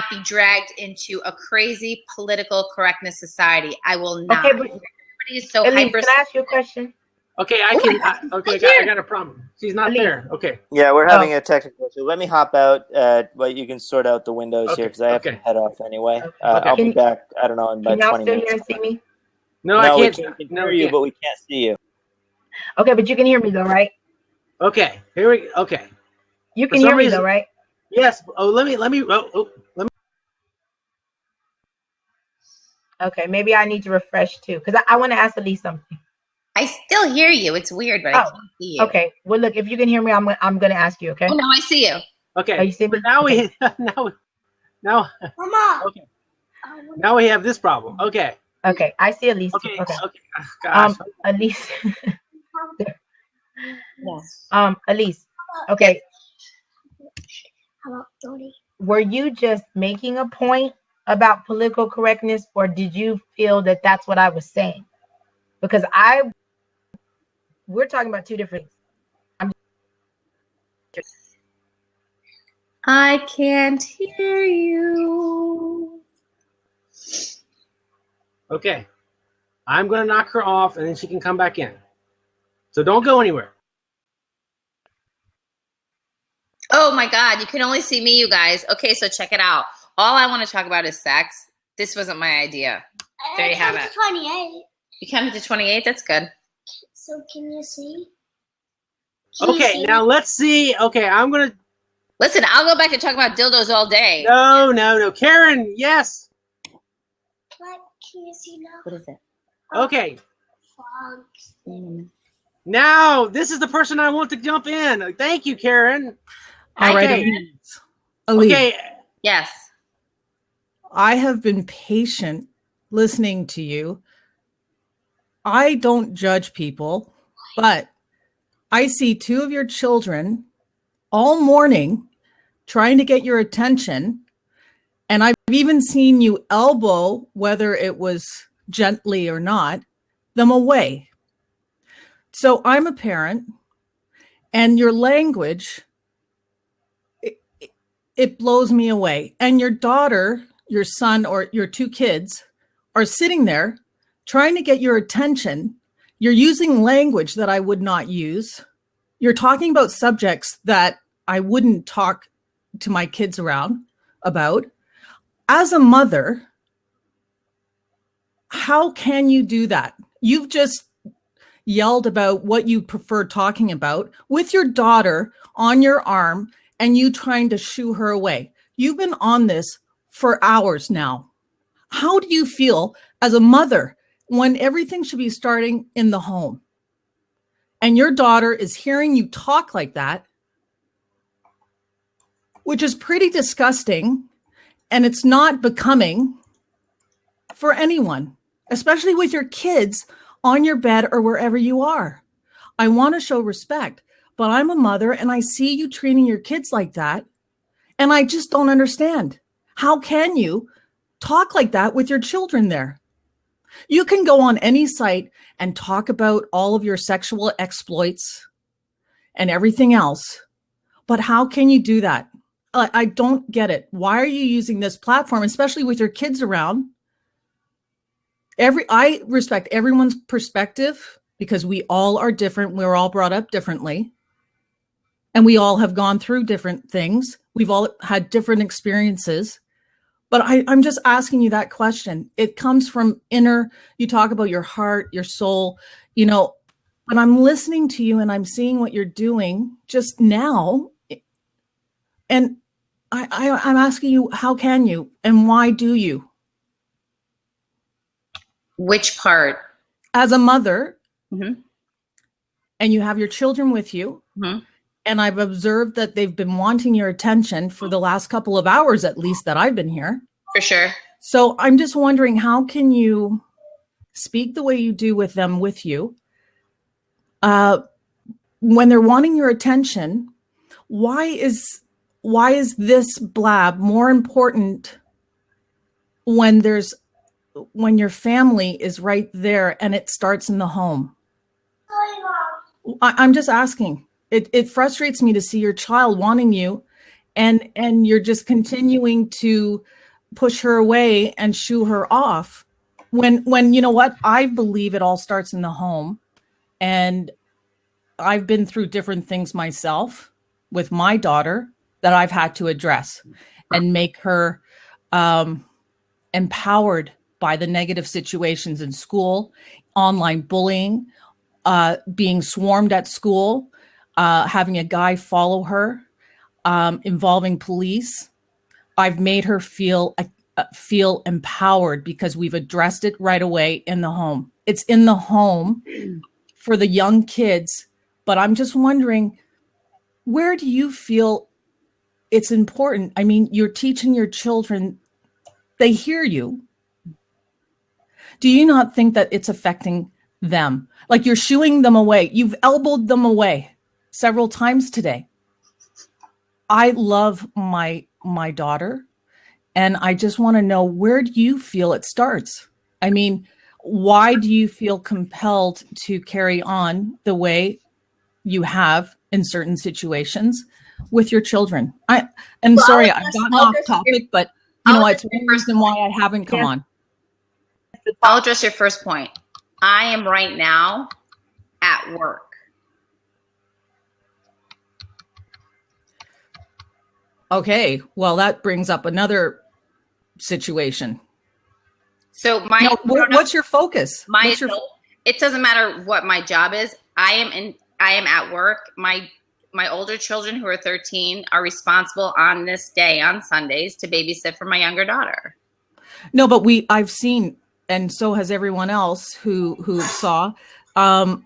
be dragged into a crazy political correctness society. I will not. Okay, but everybody is so Elise, can I ask you a question? Okay, I got a problem. She's not there. Okay. Yeah, we're having a technical issue. Let me hop out, but you can sort out the windows here because I have to head off anyway. I'll be back, I don't know, in about 20 minutes. Can y'all still hear and see me? No, I can't. We can hear you, but we can't see you. Okay, but you can hear me though, right? Okay, okay. You can hear me though, right? Yes. Let me. Okay, maybe I need to refresh too because I want to ask Elise something. I still hear you. It's weird, but I can't see you. Okay. Well, look, if you can hear me, I'm going to ask you. Okay. Oh, no, I see you. Okay. Oh, you see me? But now we Mama. Okay. Now we have this problem. Okay. Okay, I see Elise. Okay. Okay. Okay. Gosh. Elise. Yes. Elise. Okay. How about 30? Were you just making a point about political correctness, or did you feel that that's what I was saying? Because we're talking about two different things. I can't hear you. Okay. I'm going to knock her off, and then she can come back in. So don't go anywhere. Oh my God, you can only see me, you guys. Okay, so check it out. All I want to talk about is sex. This wasn't my idea. There you have it. 28. You counted to 28? That's good. So can you see? Okay, now let's see. Okay, I'm going to... Listen, I'll go back and talk about dildos all day. No. Karen, yes. What can you see now? What is it? Okay. Frogs. Now, this is the person I want to jump in. Thank you, Karen. All right, Okay. Elise. Okay. Yes. I have been patient listening to you. I don't judge people, but I see two of your children all morning trying to get your attention. And I've even seen you elbow, whether it was gently or not, them away. So I'm a parent, and your language, it blows me away. And your daughter, your son, or your two kids are sitting there trying to get your attention. You're using language that I would not use. You're talking about subjects that I wouldn't talk to my kids around about. As a mother, how can you do that? You've just yelled about what you prefer talking about with your daughter on your arm and you trying to shoo her away. You've been on this for hours now. How do you feel as a mother when everything should be starting in the home and your daughter is hearing you talk like that, which is pretty disgusting, and it's not becoming for anyone, especially with your kids on your bed or wherever you are? I want to show respect, but I'm a mother and I see you treating your kids like that. And I just don't understand. How can you talk like that with your children there? You can go on any site and talk about all of your sexual exploits and everything else. But how can you do that? I don't get it. Why are you using this platform, especially with your kids around? I respect everyone's perspective because we all are different. We're all brought up differently. And we all have gone through different things. We've all had different experiences. But I'm just asking you that question. It comes from you talk about your heart, your soul, but I'm listening to you and I'm seeing what you're doing just now. And I'm asking you, how can you and why do you? Which part? As a mother, Mm-hmm. and you have your children with you, Mm-hmm. and I've observed that they've been wanting your attention for the last couple of hours, at least that I've been here. For sure. So I'm just wondering, how can you speak the way you do with them with you? When they're wanting your attention, why is this blab more important when your family is right there and it starts in the home? I'm just asking. It frustrates me to see your child wanting you and you're just continuing to push her away and shoo her off when you know what? I believe it all starts in the home. And I've been through different things myself with my daughter that I've had to address and make her empowered by the negative situations in school, online bullying, being swarmed at school, having a guy follow her, involving police. I've made her feel empowered because we've addressed it right away in the home. It's in the home for the young kids, but I'm just wondering, where do you feel it's important? I mean, you're teaching your children, they hear you. Do you not think that it's affecting them? Like you're shooing them away. You've elbowed them away several times today. I love my daughter, and I just want to know, where do you feel it starts? I mean, why do you feel compelled to carry on the way you have in certain situations with your children? Sorry, I've gotten off topic, but you know, it's one reason why I haven't come on. I'll address your first point. I am right now at work. Okay, well, that brings up another situation. So what's your focus? It doesn't matter what my job is. I am at work. My older children, who are 13, are responsible on this day, on Sundays, to babysit for my younger daughter. No, but I've seen, and so has everyone else who saw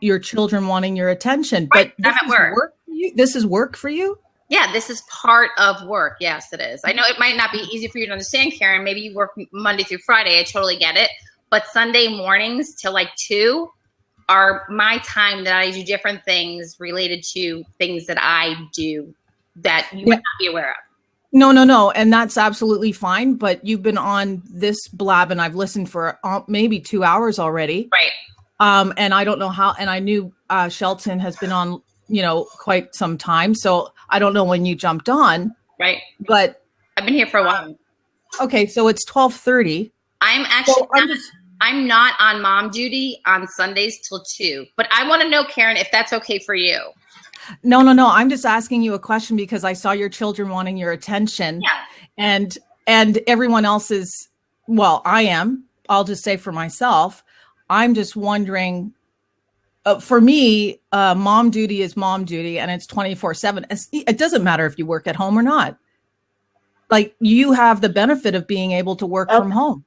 your children wanting your attention. Right, but this is work for you? This is work for you? Yeah, this is part of work. Yes, it is. I know it might not be easy for you to understand, Karen. Maybe you work Monday through Friday. I totally get it. But Sunday mornings till like 2 are my time that I do different things related to things that I do that you would not be aware of. No. And that's absolutely fine. But you've been on this blab and I've listened for maybe 2 hours already. Right. And I don't know how, and I knew Shelton has been on, quite some time. So I don't know when you jumped on. Right. But I've been here for a while. Okay. So it's 12:30. I'm actually, I'm not on mom duty on Sundays till 2, but I want to know, Karen, if that's okay for you. No. I'm just asking you a question because I saw your children wanting your attention. Yeah. And everyone else is, well, I'll just say for myself, I'm just wondering, for me, mom duty is mom duty and it's 24/7. It doesn't matter if you work at home or not. Like, you have the benefit of being able to work from home.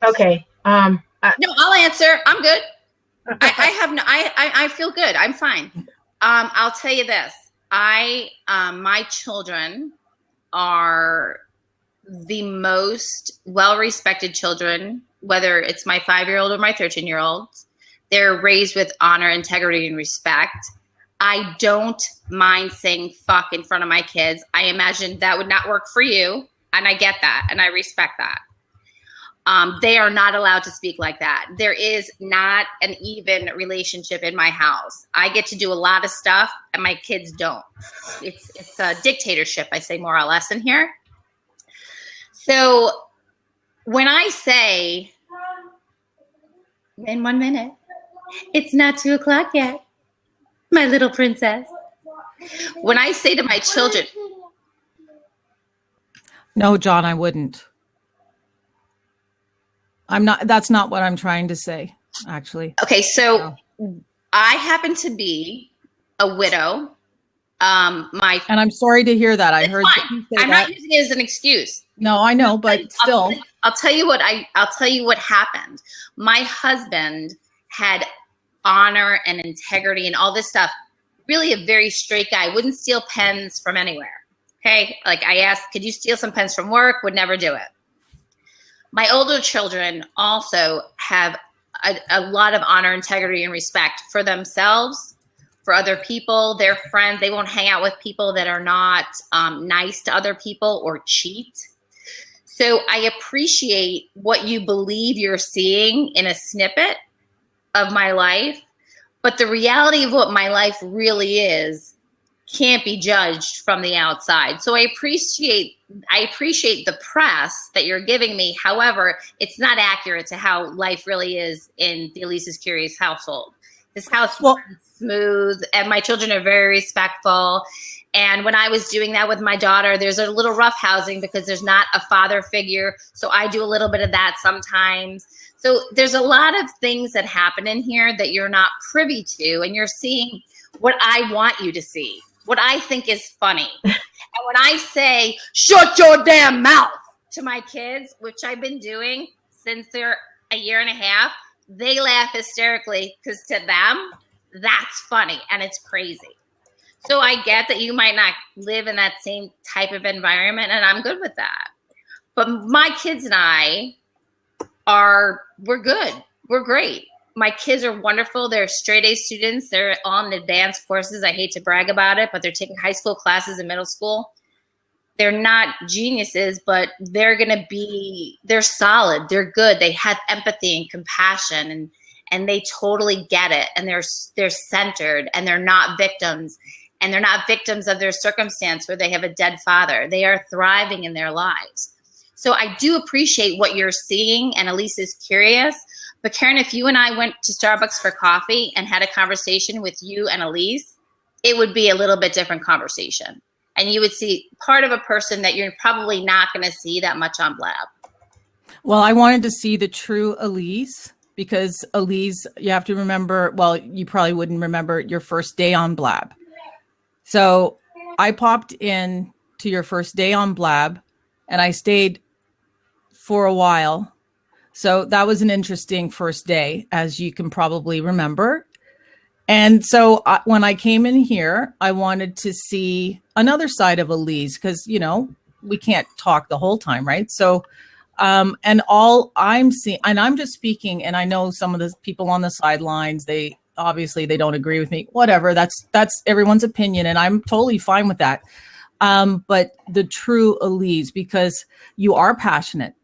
Okay. No, I'll answer. I'm good. I feel good. I'm fine. I'll tell you this. My children are the most well-respected children, whether it's my 5-year-old or my 13-year-old. They're raised with honor, integrity, and respect. I don't mind saying fuck in front of my kids. I imagine that would not work for you, and I get that, and I respect that. They are not allowed to speak like that. There is not an even relationship in my house. I get to do a lot of stuff, and my kids don't. It's a dictatorship, I say, more or less, in here. So when I say, in 1 minute, it's not 2 o'clock yet, my little princess. When I say to my children, no, John, I wouldn't. That's not what I'm trying to say, actually. Okay, so I happen to be a widow. And I'm sorry to hear that. I heard that you say I'm not using it as an excuse. No, I know, but still. I'll tell you what happened. My husband had honor and integrity and all this stuff. Really a very straight guy. Wouldn't steal pens from anywhere. Okay? Like, I asked, could you steal some pens from work? Would never do it. My older children also have a lot of honor, integrity, and respect for themselves, for other people, their friends. They won't hang out with people that are not nice to other people or cheat. So I appreciate what you believe you're seeing in a snippet of my life, but the reality of what my life really is can't be judged from the outside. So I appreciate the press that you're giving me. However, it's not accurate to how life really is in the Elise's Curious household. This house runs smooth, and my children are very respectful. And when I was doing that with my daughter, there's a little roughhousing because there's not a father figure. So I do a little bit of that sometimes. So there's a lot of things that happen in here that you're not privy to, and you're seeing what I want you to see, what I think is funny. And when I say, shut your damn mouth to my kids, which I've been doing since they're a year and a half, they laugh hysterically because to them, that's funny and it's crazy. So I get that you might not live in that same type of environment, and I'm good with that. But my kids and I we're good. we're great. My kids are wonderful. They're straight A students. They're on advanced courses. I hate to brag about it, but they're taking high school classes in middle school. They're not geniuses, but they're solid. They're good. They have empathy and compassion, and they totally get it. And they're centered, and they're not victims. And they're not victims of their circumstance where they have a dead father. They are thriving in their lives. So I do appreciate what you're seeing, and Elise is curious. But Karen, if you and I went to Starbucks for coffee and had a conversation with you and Elise, it would be a little bit different conversation. And you would see part of a person that you're probably not going to see that much on Blab. Well, I wanted to see the true Elise, because Elise, you have to remember, well, you probably wouldn't remember your first day on Blab. So I popped in to your first day on Blab, and I stayed for a while. So that was an interesting first day, as you can probably remember. And so when I came in here, I wanted to see another side of Elise, because, you know, we can't talk the whole time, right? So, and all I'm seeing, and I'm just speaking, and I know some of the people on the sidelines, they don't agree with me, whatever, that's everyone's opinion, and I'm totally fine with that. But the true Elise, because you are passionate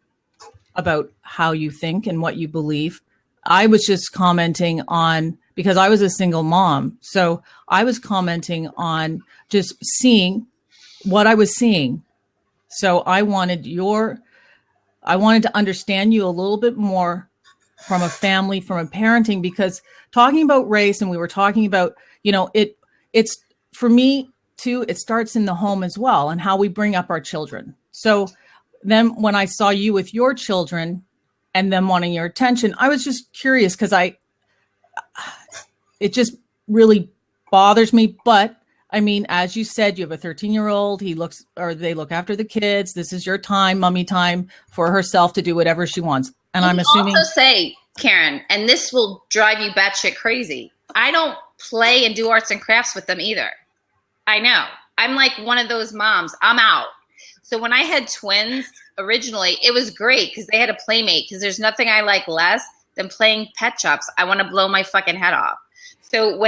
about how you think and what you believe. I was just commenting on, because I was a single mom. So I was commenting on just seeing what I was seeing. So I wanted to understand you a little bit more from a family, from a parenting, because talking about race, and we were talking about, you know, it's for me too, it starts in the home as well, and how we bring up our children. So then when I saw you with your children and them wanting your attention, I was just curious, because it just really bothers me. But I mean, as you said, you have a 13-year-old, they look after the kids. This is your time, mommy time, for herself to do whatever she wants. And I'm assuming also say, Karen, and this will drive you batshit crazy, I don't play and do arts and crafts with them either. I know. I'm like one of those moms. I'm out. So when I had twins originally, it was great because they had a playmate, because there's nothing I like less than playing pet shops. I want to blow my fucking head off. So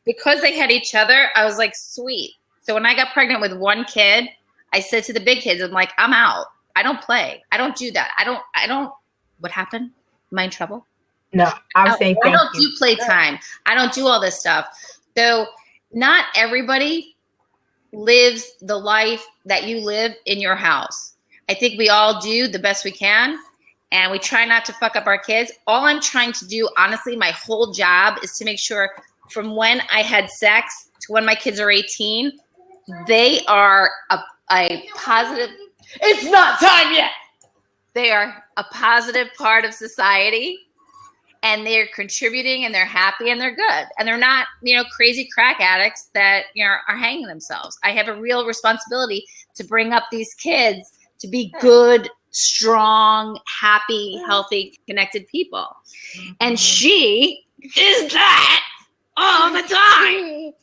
because they had each other, I was like, sweet. So when I got pregnant with one kid, I said to the big kids, I'm like, I'm out. I don't play. I don't do that. I don't, what happened? Am I in trouble? No, I was saying I don't do playtime. I don't do all this stuff. So not everybody lives the life that you live in your house. I think we all do the best we can, and we try not to fuck up our kids. All I'm trying to do, honestly, my whole job is to make sure from when I had sex to when my kids are 18, they are a positive, it's not time yet. They are a positive part of society, and they're contributing, and they're happy, and they're good. And they're not, crazy crack addicts that, are hanging themselves. I have a real responsibility to bring up these kids to be good, strong, happy, healthy, connected people. And she is that all the time.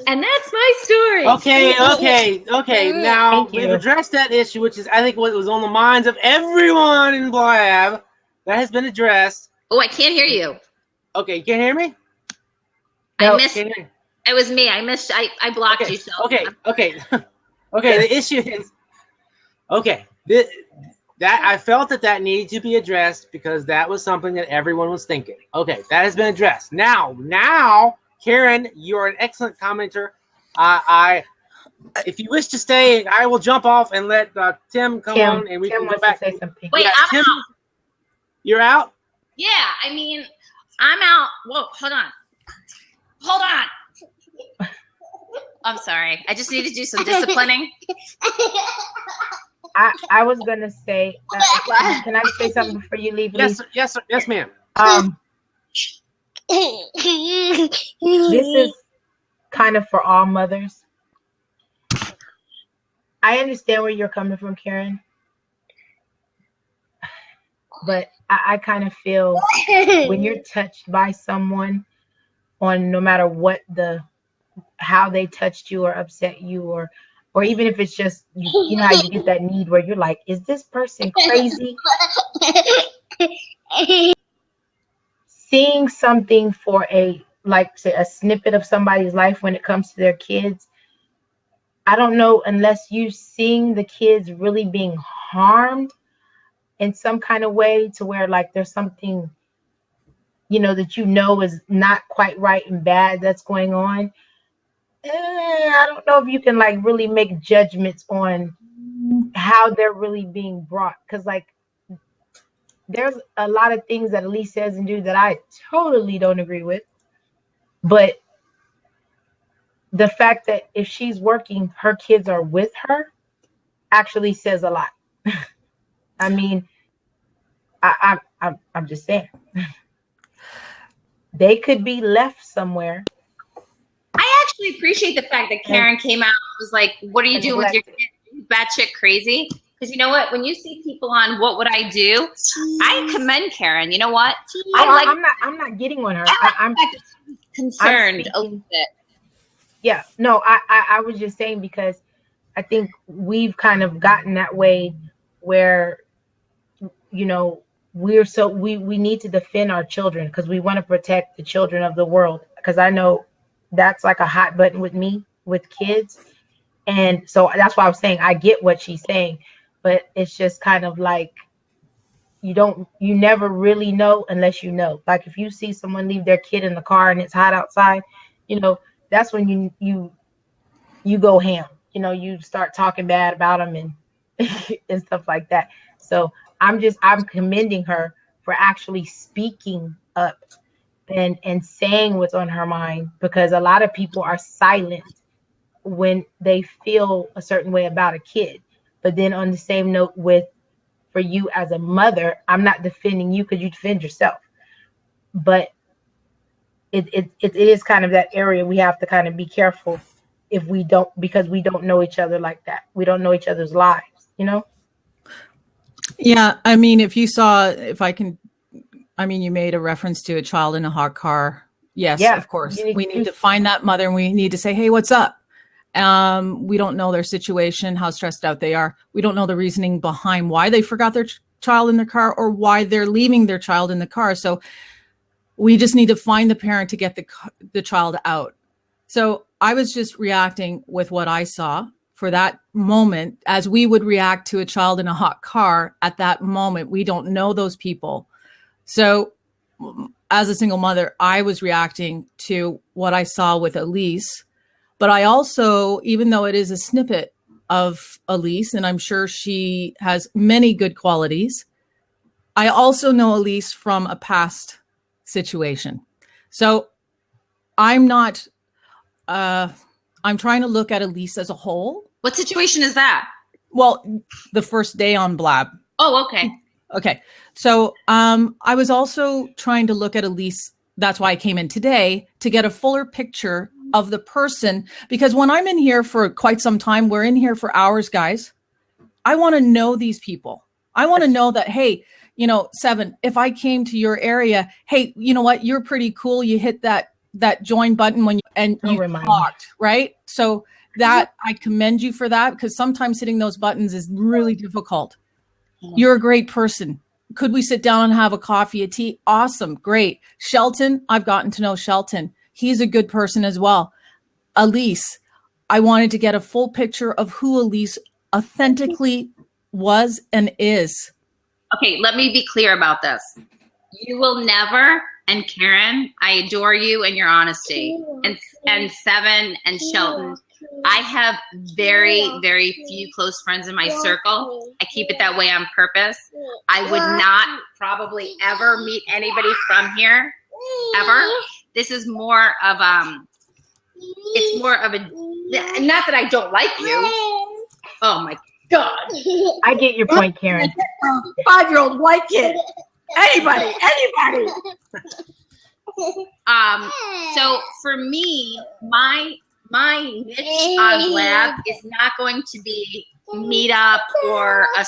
And that's my story. Okay. Now we've addressed that issue, which is, I think, what was on the minds of everyone in Blab. That has been addressed. Oh, I can't hear you. Okay, you can't hear me? I missed. It was me. I missed. I blocked you. So Okay. The issue is, that I felt that needed to be addressed, because that was something that everyone was thinking. Okay, that has been addressed. Now, Karen, you're an excellent commenter. If you wish to stay, I will jump off and let Tim come on, and we can go back. Say something. Wait, I'm out. You're out? Yeah, I mean, I'm out. Whoa, hold on. I'm sorry. I just need to do some disciplining. I was gonna say, can I say something before you leave? Yes, ma'am. This is kind of for all mothers. I understand where you're coming from, Karen, but I kind of feel when you're touched by someone, on no matter what how they touched you or upset you, or even if it's just you know how you get that need where you're like, is this person crazy? Seeing something for say a snippet of somebody's life when it comes to their kids, I don't know, unless you seeing the kids really being harmed in some kind of way to where like there's something, that is not quite right and bad that's going on. I don't know if you can like really make judgments on how they're really being brought, because like there's a lot of things that Elise says and do that I totally don't agree with. But the fact that if she's working, her kids are with her actually says a lot. I mean, I'm just saying. They could be left somewhere. I actually appreciate the fact that Karen came out and was like, what are you doing with your kids? Batshit crazy. Because you know what? When you see people on What Would I Do, I commend Karen. You know what? I'm not getting on her. I'm concerned a little bit. Yeah. No, I was just saying because I think we've kind of gotten that way where, we need to defend our children because we want to protect the children of the world. Because I know that's like a hot button with me with kids. And so that's why I was saying I get what she's saying, but it's just kind of like you never really know unless you know. Like if you see someone leave their kid in the car and it's hot outside, that's when you go ham. You start talking bad about them and and stuff like that. So I'm commending her for actually speaking up and saying what's on her mind, because a lot of people are silent when they feel a certain way about a kid. But then on the same note for you as a mother, I'm not defending you because you defend yourself. But it is kind of that area we have to kind of be careful because we don't know each other like that. We don't know each other's lives, Yeah, I mean, you made a reference to a child in a hot car. Yes, yeah, of course. We need to find that mother and we need to say, hey, what's up? We don't know their situation, how stressed out they are. We don't know the reasoning behind why they forgot their child in their car or why they're leaving their child in the car. So we just need to find the parent to get the child out. So I was just reacting with what I saw for that moment, as we would react to a child in a hot car at that moment. We don't know those people. So as a single mother, I was reacting to what I saw with Elise. But I also, even though it is a snippet of Elise, and I'm sure she has many good qualities, I also know Elise from a past situation. So I'm trying to look at Elise as a whole. What situation is that? Well, the first day on Blab. Oh, okay. Okay. So I was also trying to look at Elise. That's why I came in today, to get a fuller picture of the person, because when I'm in here for quite some time, we're in here for hours, guys. I want to know these people. I want to know that, hey, Seven, if I came to your area, hey, you know what? You're pretty cool. You hit that join button when you talked, right? So that I commend you for that, because sometimes hitting those buttons is really difficult. You're a great person. Could we sit down and have a coffee, a tea? Awesome. Great. Shelton, I've gotten to know Shelton. He's a good person as well. Elise, I wanted to get a full picture of who Elise authentically was and is. Okay, let me be clear about this. You will never, and Karen, I adore you and your honesty. And Seven and Shelton, I have very, very few close friends in my circle. I keep it that way on purpose. I would not probably ever meet anybody from here, ever. This is more of it's more of a, not that I don't like you. Oh my God. I get your point, Karen. 5-year-old white kid. Anybody. So for me, my niche on Blab is not going to be meetup or a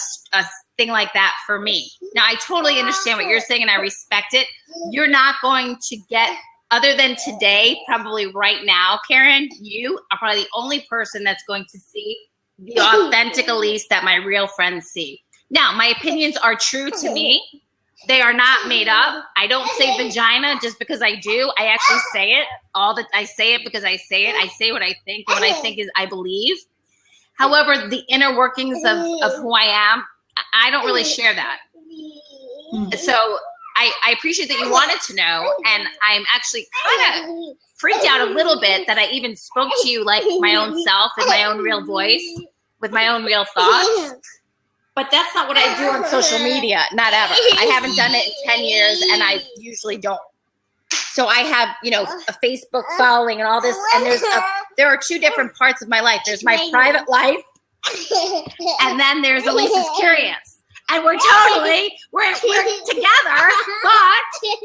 thing like that for me. Now, I totally understand what you're saying and I respect it. You're not going to get, other than today, probably right now, Karen, you are probably the only person that's going to see the authentic Elise that my real friends see. Now, my opinions are true to me. They are not made up. I don't say vagina just because I do. I actually say it I say it because I say it. I say what I think, and what I think is I believe. However, the inner workings of who I am, I don't really share that. So I appreciate that you wanted to know, and I'm actually kind of freaked out a little bit that I even spoke to you like my own self in my own real voice with my own real thoughts. But that's not what I do on social media, not ever. I haven't done it in 10 years, and I usually don't. So I have, a Facebook following and all this, and there are two different parts of my life. There's my private life, and then there's Elise's Curious. And we're together, but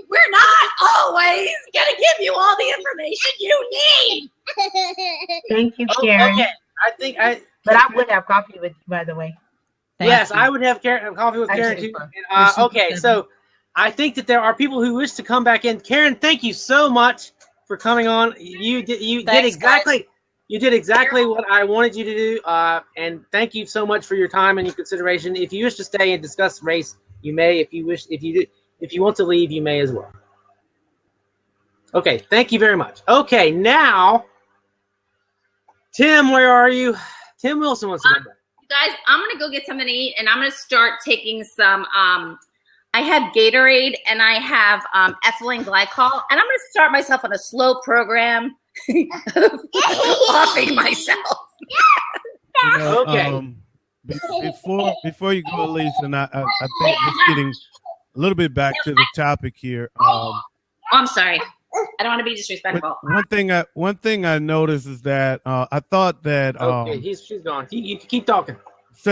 we're not always going to give you all the information you need. Thank you, Karen. Okay, But I would have coffee with you, by the way. Yes, I would have coffee with Karen too. Okay, so I think that there are people who wish to come back in. Karen, thank you so much for coming on. You did exactly what I wanted you to do, and thank you so much for your time and your consideration. If you wish to stay and discuss race, you may. If you want to leave, you may as well. Okay, thank you very much. Okay, now, Tim, where are you? Tim Wilson wants to come back. You guys, I'm going to go get something to eat, and I'm going to start taking some, I have Gatorade, and I have ethylene glycol, and I'm going to start myself on a slow program offing myself. Okay. Before you go, Elise, and I think just getting a little bit back to the topic here. I'm sorry. I don't want to be disrespectful. One thing I noticed is that I thought that she's gone. You keep talking.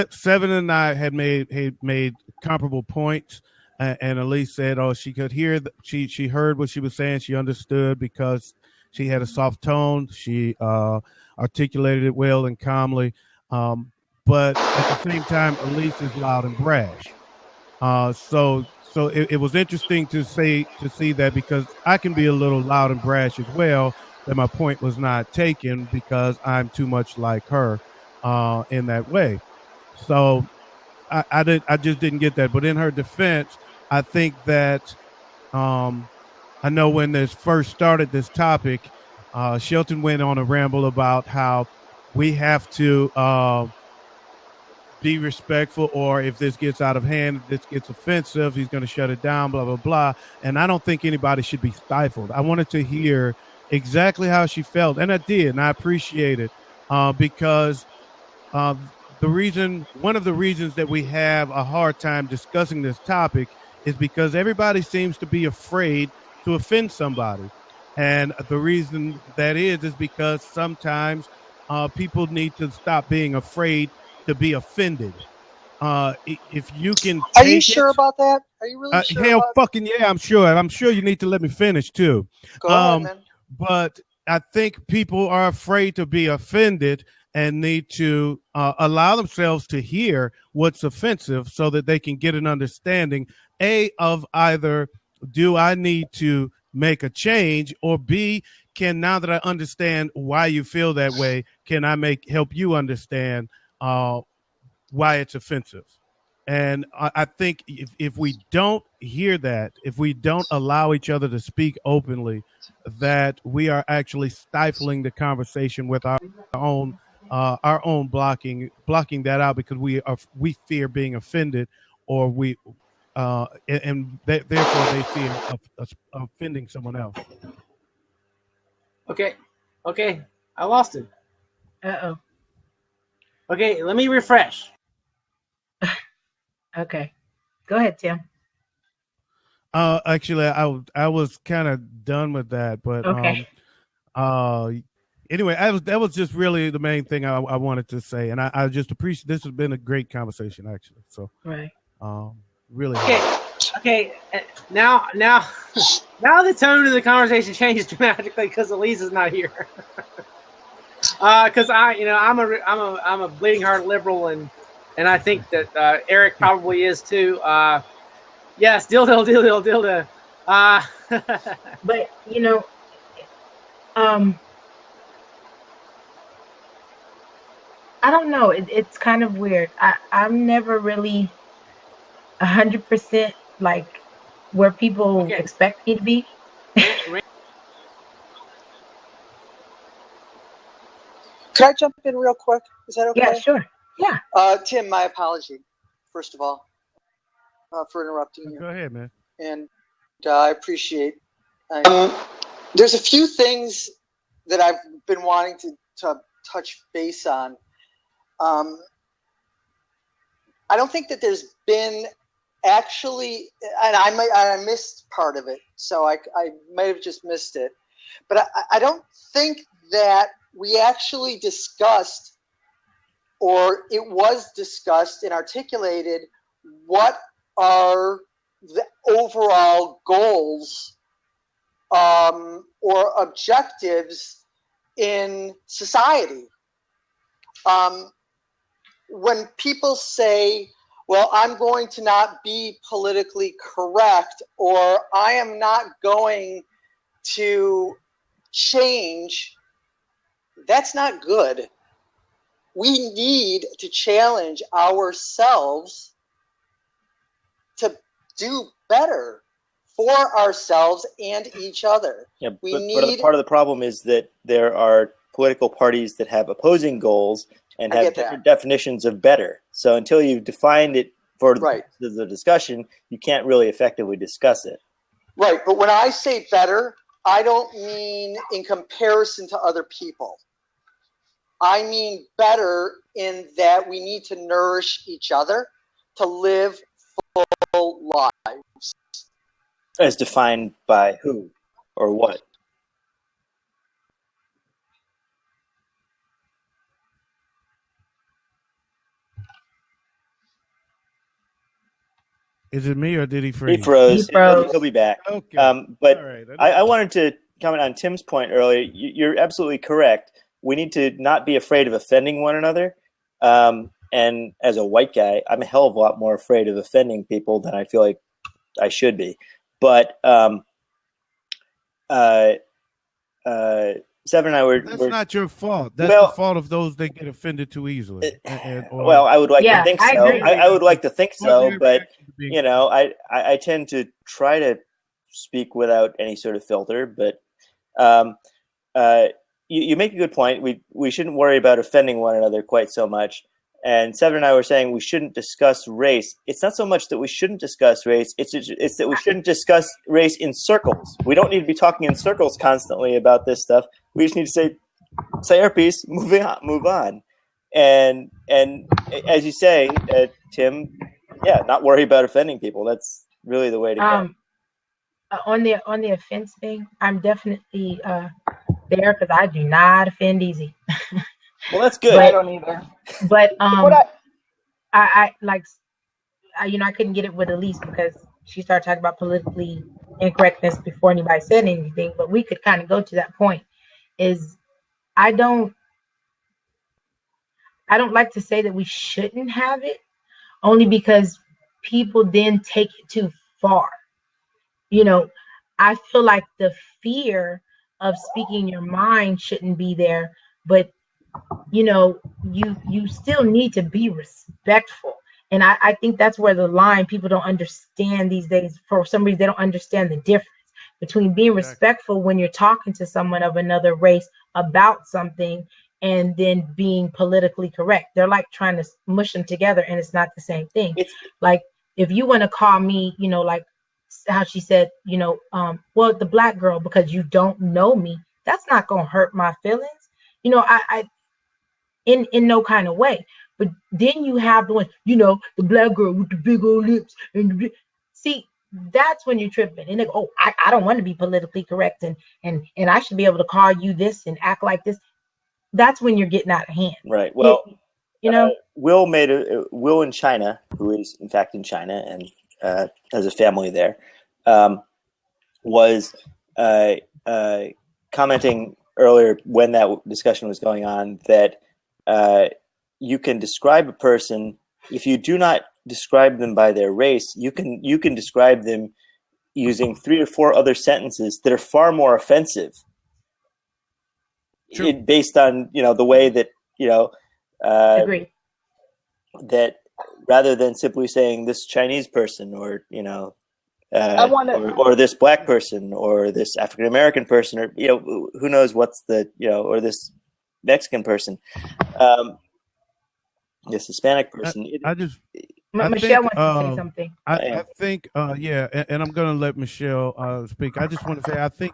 Seven and I had made comparable points, and Elise said, "Oh, she could hear. She heard what she was saying. She understood because she had a soft tone. She articulated it well and calmly. But at the same time, Elise is loud and brash. So it was interesting to see that, because I can be a little loud and brash as well, that my point was not taken because I'm too much like her in that way. So I just didn't get that. But in her defense, I think that I know when this first started, this topic, Shelton went on a ramble about how we have to be respectful, or if this gets out of hand, if this gets offensive, he's going to shut it down, blah, blah, blah. And I don't think anybody should be stifled. I wanted to hear exactly how she felt, and I did, and I appreciate it because one of the reasons that we have a hard time discussing this topic is because everybody seems to be afraid to offend somebody. And the reason that is because sometimes people need to stop being afraid to be offended. If you can, are you sure about that? Are you really sure? Hell, fucking yeah, I'm sure. I'm sure you need to let me finish too. Go ahead, man. But I think people are afraid to be offended and need to allow themselves to hear what's offensive so that they can get an understanding, A, of either do I need to make a change, or B, now that I understand why you feel that way, can I help you understand why it's offensive? And I think if we don't hear that, if we don't allow each other to speak openly, that we are actually stifling the conversation with our own blocking that out, because we fear being offended, or therefore they fear offending someone else. Okay, I lost it. Uh-oh. Okay, let me refresh. Okay. Go ahead, Tim. Actually, I was kind of done with that, but okay. Anyway, that was just really the main thing I wanted to say, and I just appreciate this. Has been a great conversation, actually. So right. Really. Okay. Now the tone of the conversation changed dramatically because Elise is not here. Because I'm a bleeding heart liberal, and I think that Eric probably is too. Yes, dildo. But I don't know. It's kind of weird. I'm never really 100% like where people Okay. expect me to be. Can I jump in real quick? Is that okay? Yeah, sure. Yeah. Tim, my apology, first of all, for interrupting you. Go ahead, man. And I appreciate. There's a few things that I've been wanting to touch base on. I don't think that there's been actually, and I missed part of it, so I might have just missed it. But I don't think that we actually discussed, or it was discussed and articulated, what are the overall goals or objectives in society. When people say, well, I'm going to not be politically correct, or I am not going to change, that's not good. We need to challenge ourselves to do better for ourselves and each other. Yeah, but part of the problem is that there are political parties that have opposing goals and have different definitions of better. So until you've defined it for the discussion, you can't really effectively discuss it. Right, but when I say better, I don't mean in comparison to other people. I mean better in that we need to nourish each other to live full lives. As defined by who or what? Is it me or did he freeze? He froze. He froze. He'll be back. Okay. But all right. I wanted to comment on Tim's point earlier. You're absolutely correct. We need to not be afraid of offending one another. And as a white guy, I'm a hell of a lot more afraid of offending people than I feel like I should be. But Seven and I were. That's not your fault. That's the fault of those that get offended too easily. Well, I would like to think so. I would like to think so, but you know, I tend to try to speak without any sort of filter. But you make a good point. We shouldn't worry about offending one another quite so much. And Seven and I were saying we shouldn't discuss race. It's not so much that we shouldn't discuss race. It's that we shouldn't discuss race in circles. We don't need to be talking in circles constantly about this stuff. We just need to say our piece, move on. And as you say, Tim, not worry about offending people. That's really the way to go. On the offense thing, I'm definitely there because I do not offend easy. Well, that's good. I don't either. But I couldn't get it with Elise because she started talking about politically incorrectness before anybody said anything. But we could kind of go to that point. Is I don't like to say that we shouldn't have it, only because people then take it too far. You know, I feel like the fear of speaking your mind shouldn't be there, but you know, you still need to be respectful. And I think that's where the line people don't understand these days. For some reason, they don't understand the difference between being respectful when you're talking to someone of another race about something and then being politically correct. They're like trying to mush them together, and it's not the same thing. Like if you want to call me, you know, like how she said, you know, well, the black girl, because you don't know me, that's not going to hurt my feelings. You know, I in no kind of way. But then you have the one, you know, the black girl with the big old lips and see, that's when you're tripping. And they go, oh, I don't want to be politically correct and I should be able to call you this and act like this. That's when you're getting out of hand. Right. Well, you know, Will in China, who is in fact in China and has a family there, was commenting earlier when that discussion was going on that you can describe a person if you do not describe them by their race. You can describe them using 3 or 4 other sentences that are far more offensive, based on the way that agree. that rather than simply saying this Chinese person, or or this black person, or this African American person, or who knows what's the or this Mexican person, this Hispanic person. Michelle wants to say something. I think, and I'm going to let Michelle speak. I just want to say, I think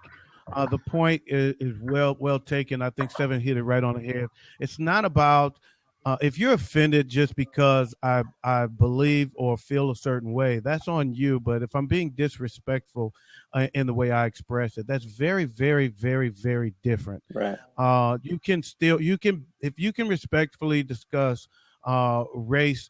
the point is well taken. I think Seven hit it right on the head. It's not about if you're offended just because I believe or feel a certain way, that's on you. But if I'm being disrespectful in the way I express it, that's very, very, very, very different. Right. If you can respectfully discuss race.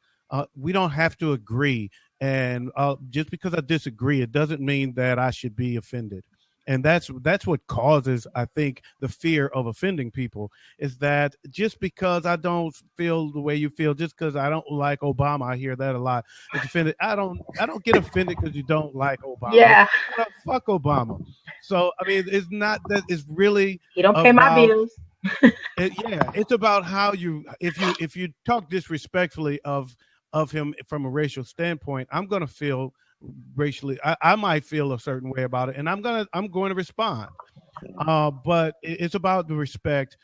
We don't have to agree. And just because I disagree, it doesn't mean that I should be offended. And that's what causes, I think, the fear of offending people, is that just because I don't feel the way you feel, just because I don't like Obama, I hear that a lot. It's offended. I don't get offended because you don't like Obama. Yeah. Fuck Obama. So I mean, it's not that. It's really you don't pay my bills. It's about how if you talk disrespectfully of him from a racial standpoint, I'm going to feel racially. I might feel a certain way about it, and I'm going to respond. But it's about the respect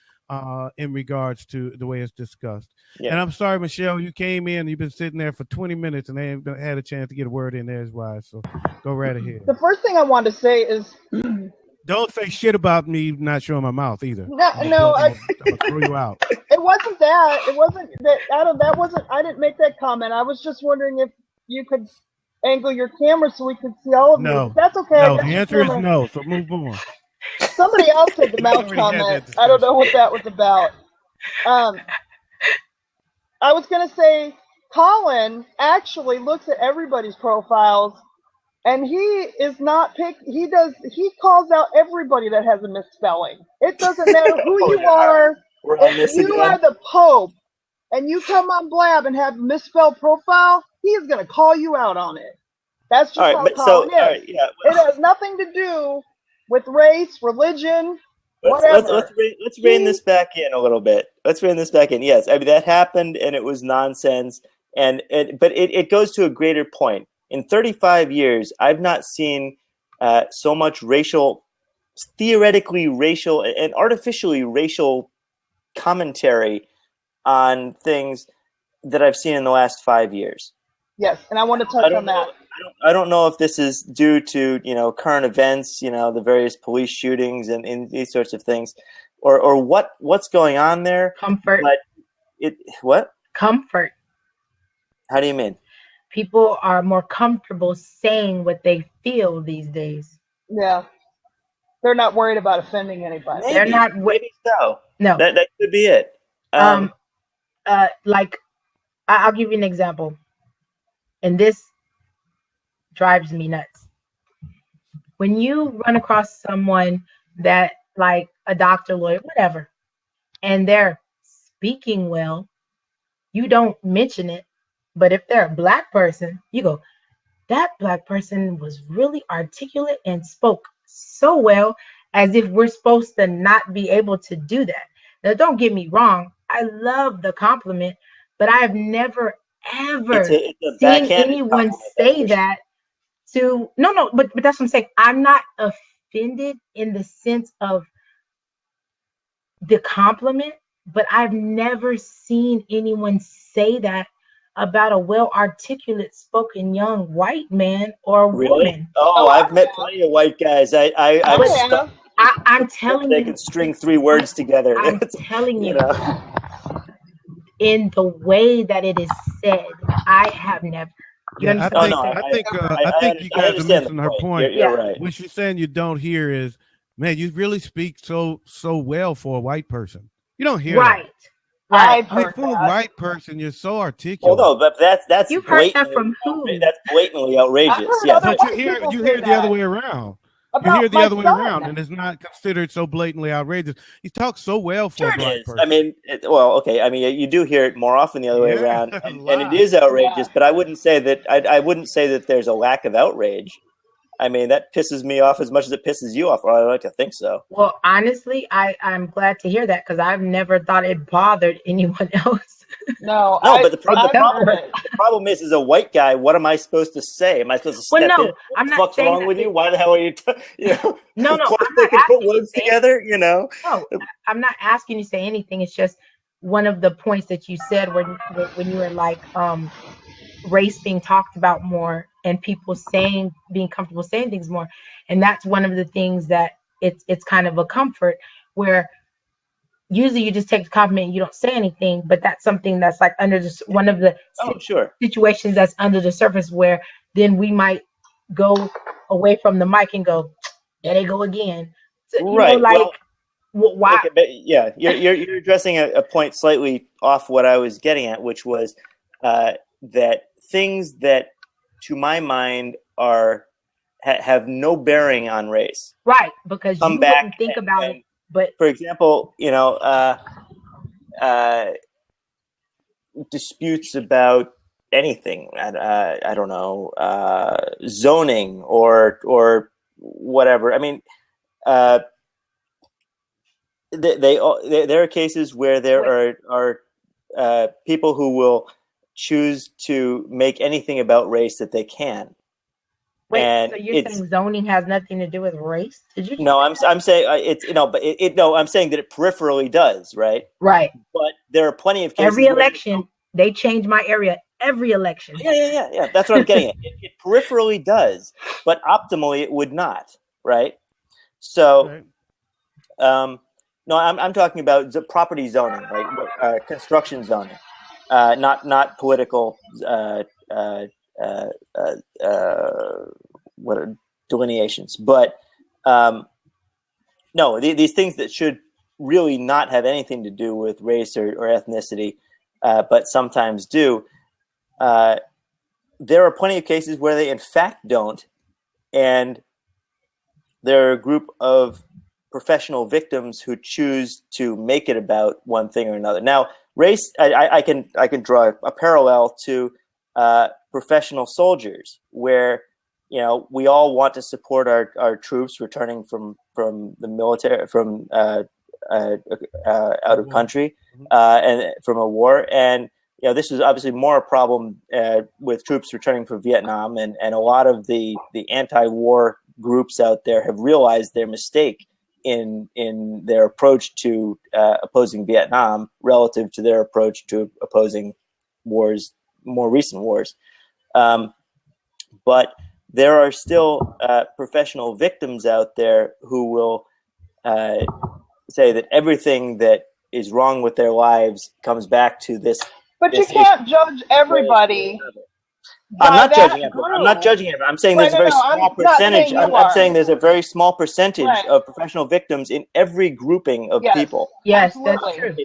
in regards to the way it's discussed. Yeah. And I'm sorry, Michelle, you came in. You've been sitting there for 20 minutes, and they ain't had a chance to get a word in there as well. So go right ahead. The first thing I want to say is. Don't say shit about me not showing my mouth either. I'm gonna throw you out. It wasn't that. It wasn't that. Adam, that wasn't. I didn't make that comment. I was just wondering if you could angle your camera so we could see all of you. That's okay. No, the answer is no. So move on. Somebody else said the mouth comment. I don't know what that was about. I was gonna say Colin actually looks at everybody's profiles. And he is not picked. He calls out everybody that has a misspelling. It doesn't matter who you are. If you are the Pope and you come on Blab and have a misspelled profile, he is going to call you out on it. That's just how Colin is. Right, it has nothing to do with race, religion, whatever. Let's rein this back in a little bit. Let's rein this back in. Yes, I mean that happened and it was nonsense. But it goes to a greater point. In 35 years, I've not seen so much theoretically racial and artificially racial commentary on things that I've seen in the last 5 years. Yes, and I want to touch on that. I don't know if this is due to current events, the various police shootings and these sorts of things, or what's going on there. Comfort. But what? Comfort. How do you mean? People are more comfortable saying what they feel these days. Yeah. They're not worried about offending anybody. They're not. Maybe so. No. That could be it. Like, I'll give you an example. And this drives me nuts. When you run across someone that, like a doctor, lawyer, whatever, and they're speaking well, you don't mention it. But if they're a black person, you go, that black person was really articulate and spoke so well, as if we're supposed to not be able to do that. Now, don't get me wrong. I love the compliment, but I've never, ever seen anyone say that to, no, but that's what I'm saying. I'm not offended in the sense of the compliment, but I've never seen anyone say that about a well-articulate spoken young white man or woman. Oh, I've met plenty of white guys. I'm telling you, they can string 3 words together. I'm telling you, in the way that it is said, I have never. I think you guys are missing her point. You're right. What she's saying you don't hear is, man, you really speak so well for a white person. You don't hear right. That. Right. I mean, for a white person, you're so articulate. Well, no, but that's you've heard that from who? That's blatantly outrageous. Yeah, but you hear it the other way around. You hear it the other way around, and it's not considered so blatantly outrageous. He talks so well for a black person. I mean, okay. I mean, you do hear it more often the other way around, and it is outrageous. But I wouldn't say that. I wouldn't say that there's a lack of outrage. I mean, that pisses me off as much as it pisses you off, or I like to think so. Well, honestly, I'm glad to hear that because I've never thought it bothered anyone else. No, But the I problem is, as a white guy, what am I supposed to say? Am I supposed to Well, step in? no, What I'm the not fuck's saying wrong that. with you? Why the hell are you, No, of course I'm they not can put asking you words to say together, you know? No, I'm not asking you to say anything. It's just one of the points that you said when you were like race being talked about more and people being comfortable saying things more, and that's one of the things that it's kind of a comfort where usually you just take the compliment and you don't say anything, but that's something that's like under one of the Sure. situations that's under the surface where then we might go away from the mic and go, there they go again. So, Right. why? Okay, but yeah, you're addressing a point slightly off what I was getting at, which was that things that, to my mind, have no bearing on race. Right, because Come you back wouldn't think about it, but for example, disputes about anything. I don't know, zoning or whatever. I mean, there are cases where there are people who will choose to make anything about race that they can. wait, And so you're saying zoning has nothing to do with race? Did you? no, I'm saying it's but no, I'm saying that it peripherally does, right? Right. But there are plenty of cases. Every election, they change my area. Every election. Yeah. That's what I'm getting at. It peripherally does, but optimally it would not, right? So, no, I'm talking about the property zoning, like construction zoning, not political what are delineations, but no, these things that should really not have anything to do with race or ethnicity, but sometimes do. There are plenty of cases where they in fact don't, and there are a group of professional victims who choose to make it about one thing or another. Now, race, I can draw a parallel to professional soldiers, where we all want to support our troops returning from the military, from out of country, and from a war. And this is obviously more a problem with troops returning from Vietnam, and a lot of the anti-war groups out there have realized their mistake in their approach to opposing Vietnam relative to their approach to opposing wars, more recent wars. But there are still professional victims out there who will say that everything that is wrong with their lives comes back to this. But you can't judge everybody. I'm not judging everyone. I'm not judging everyone. I'm saying there's a very small percentage. I'm saying there's a very small percentage of professional victims in every grouping of people. Yes, that's true.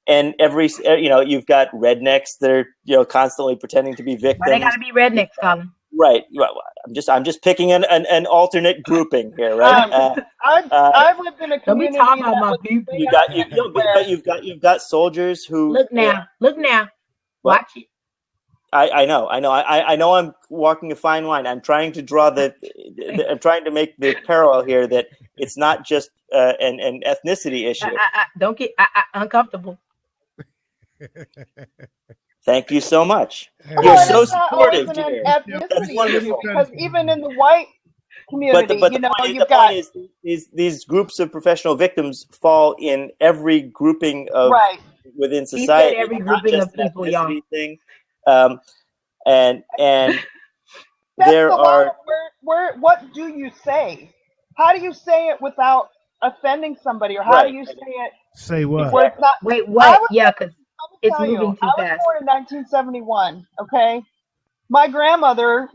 And every, you've got rednecks that are, constantly pretending to be victims. Why they got to be rednecks, Colin? Right. I'm just picking an alternate grouping here, right? I've lived in a community. Don't be talking about my people. You've got soldiers who look now. Watch it. I know. I know. I'm walking a fine line. I'm trying to draw I'm trying to make the parallel here that it's not just an ethnicity issue. Don't get uncomfortable. Thank you so much. Well, You're so supportive. dear. That's wonderful. Because even in the white community, but the point is these groups of professional victims fall in every grouping of within society. He said every grouping of people, y'all. Thing. And there are. What do you say? How do you say it without offending somebody, or how do you say it? Say what? Where it's not. Wait, what? Yeah, because it's moving too fast. I was born in 1971. Okay, my grandmother,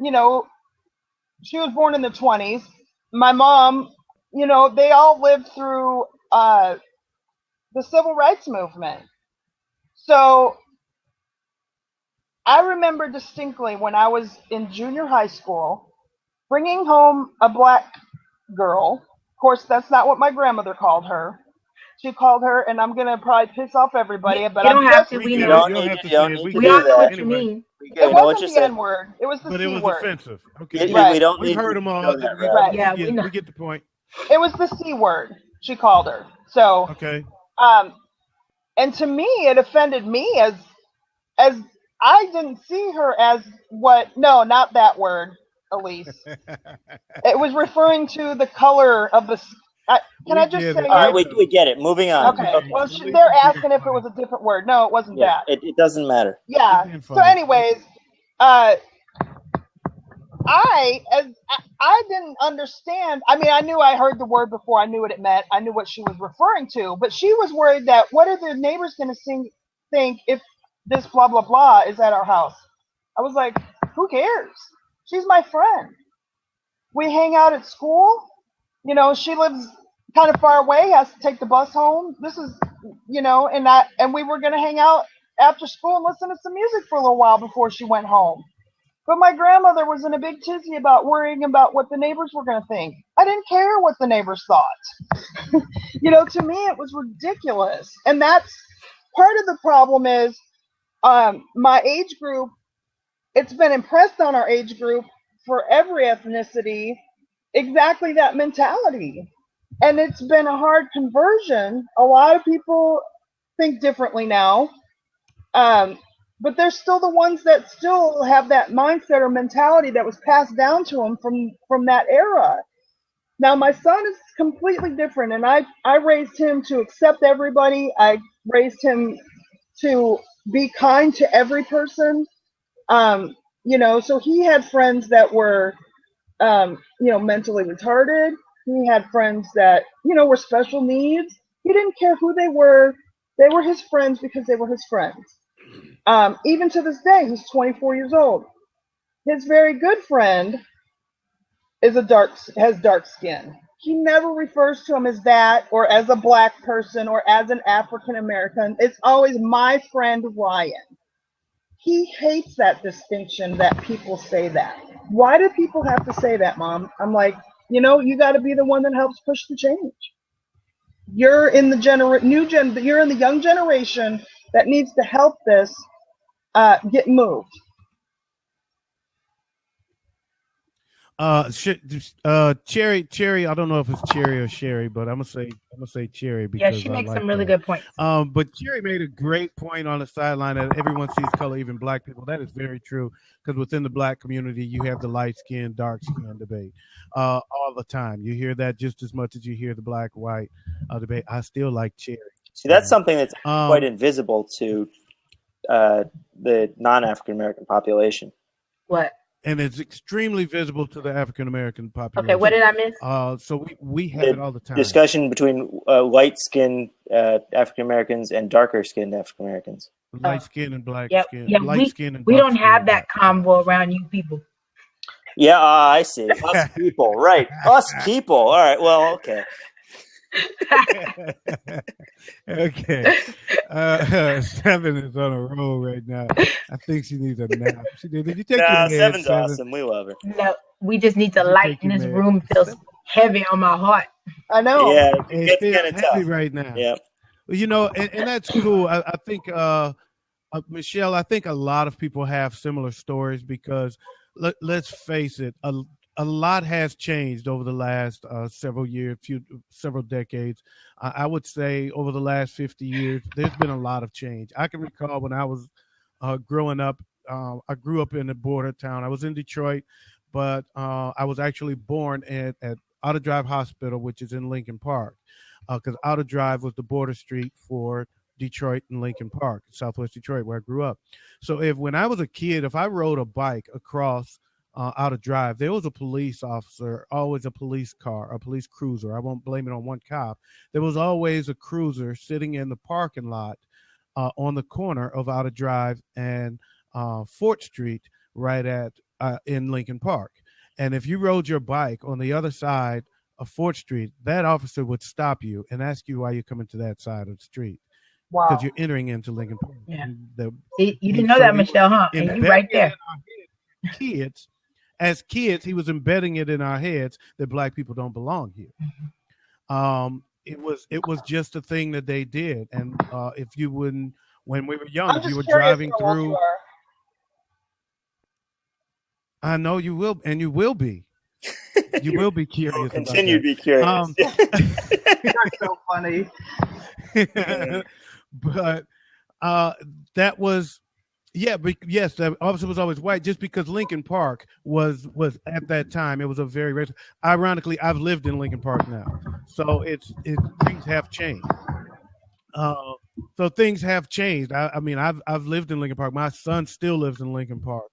she was born in the 20s. My mom, they all lived through the civil rights movement. So I remember distinctly when I was in junior high school, bringing home a black girl. Of course, that's not what my grandmother called her. She called her, and I'm gonna probably piss off everybody, but you don't I'm have just. to. We You know. don't have to say it. We all know what you Anyway. mean. It wasn't the N word. It was the But C it was word. offensive. Okay. Right. We don't We've need heard to them all. go that route. Right. Yeah, we know. We get the point. It was the C word. She called her. So, Okay. and to me, it offended me as I didn't see her as what. No, not that word, Elise. It was referring to the color of the. Can I just say All right, it? we get it. Moving on. Okay. Well, they're asking if it was a different word. No, it wasn't Yeah, that. it doesn't matter. Yeah. So, anyways, I didn't understand. I mean, I knew I heard the word before I knew what it meant. I knew what she was referring to, but she was worried that what are the neighbors going to think if this blah blah blah is at our house. I was like, who cares? She's my friend. We hang out at school. You know, she lives kind of far away, has to take the bus home. This is, you know, and we were going to hang out after school and listen to some music for a little while before she went home. But my grandmother was in a big tizzy about worrying about what the neighbors were going to think. I didn't care what the neighbors thought. You know, to me, it was ridiculous. And that's part of the problem is my age group, it's been impressed on our age group for every ethnicity, exactly that mentality. And it's been a hard conversion. A lot of people think differently now. But they're still the ones that still have that mindset or mentality that was passed down to them from that era. Now my son is completely different, and I raised him to accept everybody. I raised him to be kind to every person. You know, so he had friends that were, you know, mentally retarded. He had friends that, you know, were special needs. He didn't care who they were. They were his friends because they were his friends. Even to this day, he's 24 years old. His very good friend has dark skin. He never refers to him as that or as a black person or as an African American. It's always my friend Ryan. He hates that distinction that people say that. Why do people have to say that, Mom? I'm like, you know, you got to be the one that helps push the change. You're in the you're in the young generation that needs to help this get moved. Cherry. I don't know if it's Cherry or Sherry, but I'm gonna say Cherry because Yeah, she I makes like some really her. good points. But Cherry made a great point on the sideline that everyone sees color, even black people. That is very true because within the black community, you have the light skin, dark skin debate all the time. You hear that just as much as you hear the black white debate. I like Cherry. See, that's something that's quite invisible to the non-African American population. What? And it's extremely visible to the African American population. Okay, what did I miss? So we have it all the time. Discussion between light-skinned African Americans and darker-skinned African Americans. Light skin and black skin. Yeah, light skin and we dark don't skin. have that convo around you people. Yeah, I see. Us people, right? Us people. All right. Well, okay. Okay. Seven is on a roll right now. I think she needs a nap. Did you take your meds, Seven's Seven? awesome. We love her. No, we just need to lighten this room. Feels heavy on my heart. I know. Yeah, It it's kind feels of tough heavy right now. Yeah. Well, you know, and that's cool. I think, Michelle, I think a lot of people have similar stories because let's face it, a lot has changed over the last several decades. I would say over the last 50 years, there's been a lot of change. I can recall when I was growing up, I grew up in a border town. I was in Detroit, but I was actually born at Outer Drive Hospital, which is in Lincoln Park, because Outer Drive was the border street for Detroit and Lincoln Park, Southwest Detroit, where I grew up. So when I was a kid, if I rode a bike across Outer Drive, there was a police officer, always a police car, a police cruiser. I won't blame it on one cop. There was always a cruiser sitting in the parking lot on the corner of Outer Drive and Fort Street, right at in Lincoln Park. And if you rode your bike on the other side of Fort Street, that officer would stop you and ask you why you're coming to that side of the street. Wow. Because you're entering into Lincoln Park. Yeah. See, you didn't know that, Michelle, huh? And you right there. As kids, he was embedding it in our heads that black people don't belong here. it was just a thing that they did. And if you wouldn't, when we were young, I'm if you just were curious driving how old you through, are. I know you will, and you will be. You will be curious about Continue to that. be curious. You're so funny. But that was, yeah, but yes, the officer was always white. Just because Lincoln Park was at that time, it was a very racist. Ironically, I've lived in Lincoln Park now, so things have changed. So things have changed. I mean, I've lived in Lincoln Park. My son still lives in Lincoln Park.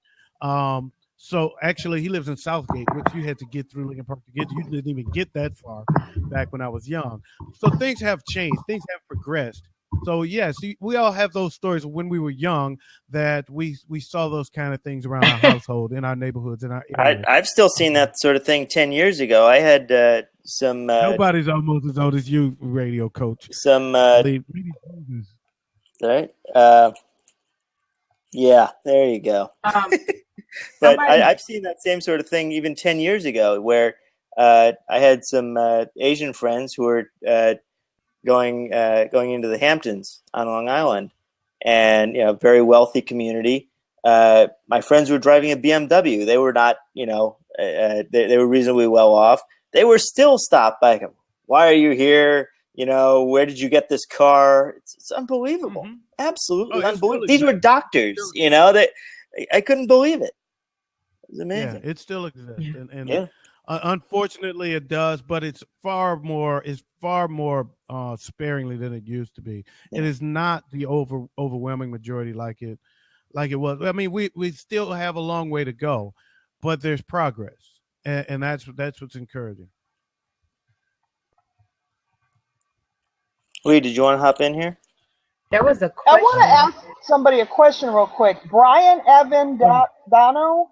So actually, he lives in Southgate, which you had to get through Lincoln Park to get to. You didn't even get that far back when I was young. So things have changed. Things have progressed. So yes, we all have those stories of when we were young that we saw those kind of things around our household, in our neighborhoods, in our area. I've still seen that sort of thing 10 years ago. I had some. Nobody's almost as old as you, radio coach. Some. Right? Yeah, there you go. But Somebody, I've seen that same sort of thing even 10 years ago, where I had some Asian friends who were going into the Hamptons on Long Island, and very wealthy community. My friends were driving a BMW. They were not, they were reasonably well off. They were still stopped by him. Why are you here? Where did you get this car? It's unbelievable. Mm-hmm. Absolutely unbelievable. Really These were doctors, I couldn't believe it. It was amazing. Yeah, it still exists. And unfortunately it does, but it's far more sparingly than it used to be. Yeah. It is not the overwhelming majority like it was. I mean, we still have a long way to go, but there's progress. And that's what's encouraging. Lee, did you want to hop in here? there was a I question. want to ask somebody a question real quick. Brian Evan Dono.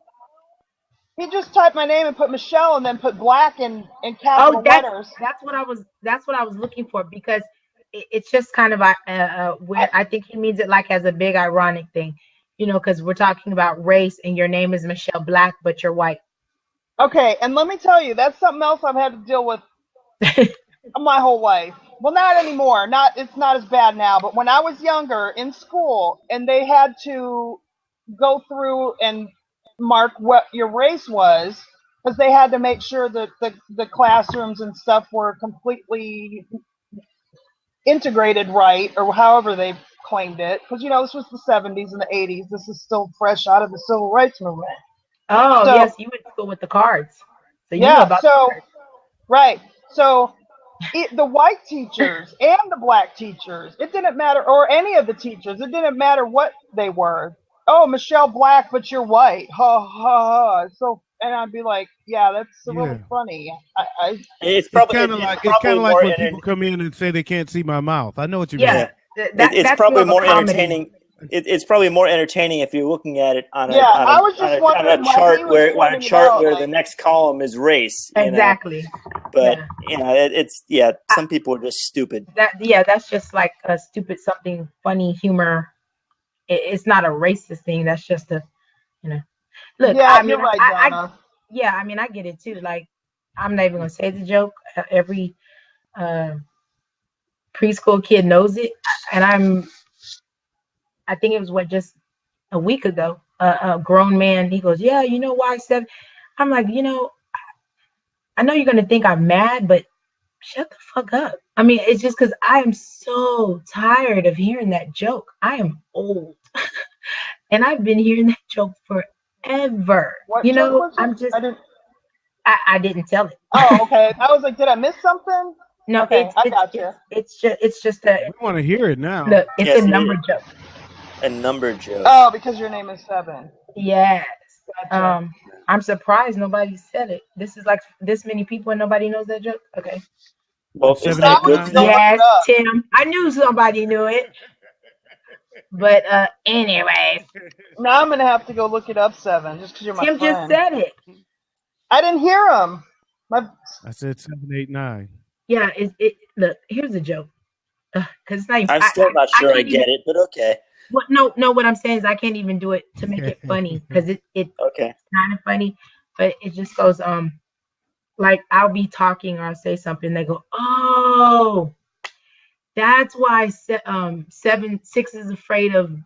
He just typed my name and put Michelle and then put black in capital letters. That's what I was looking for, because it's just kind of weird. I think he means it like as a big ironic thing, because we're talking about race and your name is Michelle Black, but you're white. Okay, and let me tell you, that's something else I've had to deal with my whole life. Well, not anymore. It's not as bad now, but when I was younger in school and they had to go through and mark what your race was, because they had to make sure that the classrooms and stuff were completely integrated right, or however they claimed it, because this was the 70s and the 80s. This is still fresh out of the civil rights movement. Oh, so, yes, you went to school with the cards, so you know about the cards. Right. So the white teachers and the black teachers, it didn't matter, or any of the teachers, it didn't matter what they were. Oh, Michelle Black, but you're white. Ha ha ha. So, and I'd be like, yeah, that's really funny. It's kind of like when people come in and say they can't see my mouth. I know what you mean. Yeah, it's probably more entertaining. It's probably more entertaining if you're looking at it on a chart where the next column is race. Exactly. But some people are just stupid. That's just like a stupid something funny humor. It's not a racist thing. That's just a, Look, yeah, you're right, Donna. I get it too. Like, I'm not even gonna say the joke. Every preschool kid knows it, and I think it was just a week ago. A grown man, he goes, "Yeah, you know why 7?" I'm like, I know you're gonna think I'm mad, but shut the fuck up. I mean, it's just because I am so tired of hearing that joke. I am old, and I've been hearing that joke forever. What joke was it? I'm just. I didn't tell it. Oh, okay. I was like, did I miss something? No, okay, I got you. It's just a. We want to hear it now. Look, it's a number joke. A number joke. Oh, because your name is 7. Yes. Gotcha. I'm surprised nobody said it. This is like this many people and nobody knows that joke. Okay. Well, is that good? Yes, Tim. I knew somebody knew it. But anyways. Now I'm gonna have to go look it up, 7, just because you're my Tim friend. just said it. I didn't hear him. I said 7, 8, 9. Yeah, look, here's the joke. Because it's not even, I'm still not sure I get it, but okay. What? No. What I'm saying is I can't even do it to make it funny, because it's okay. kind of funny, but it just goes Like I'll be talking or I'll say something, they go, "Oh, that's why 6 is afraid of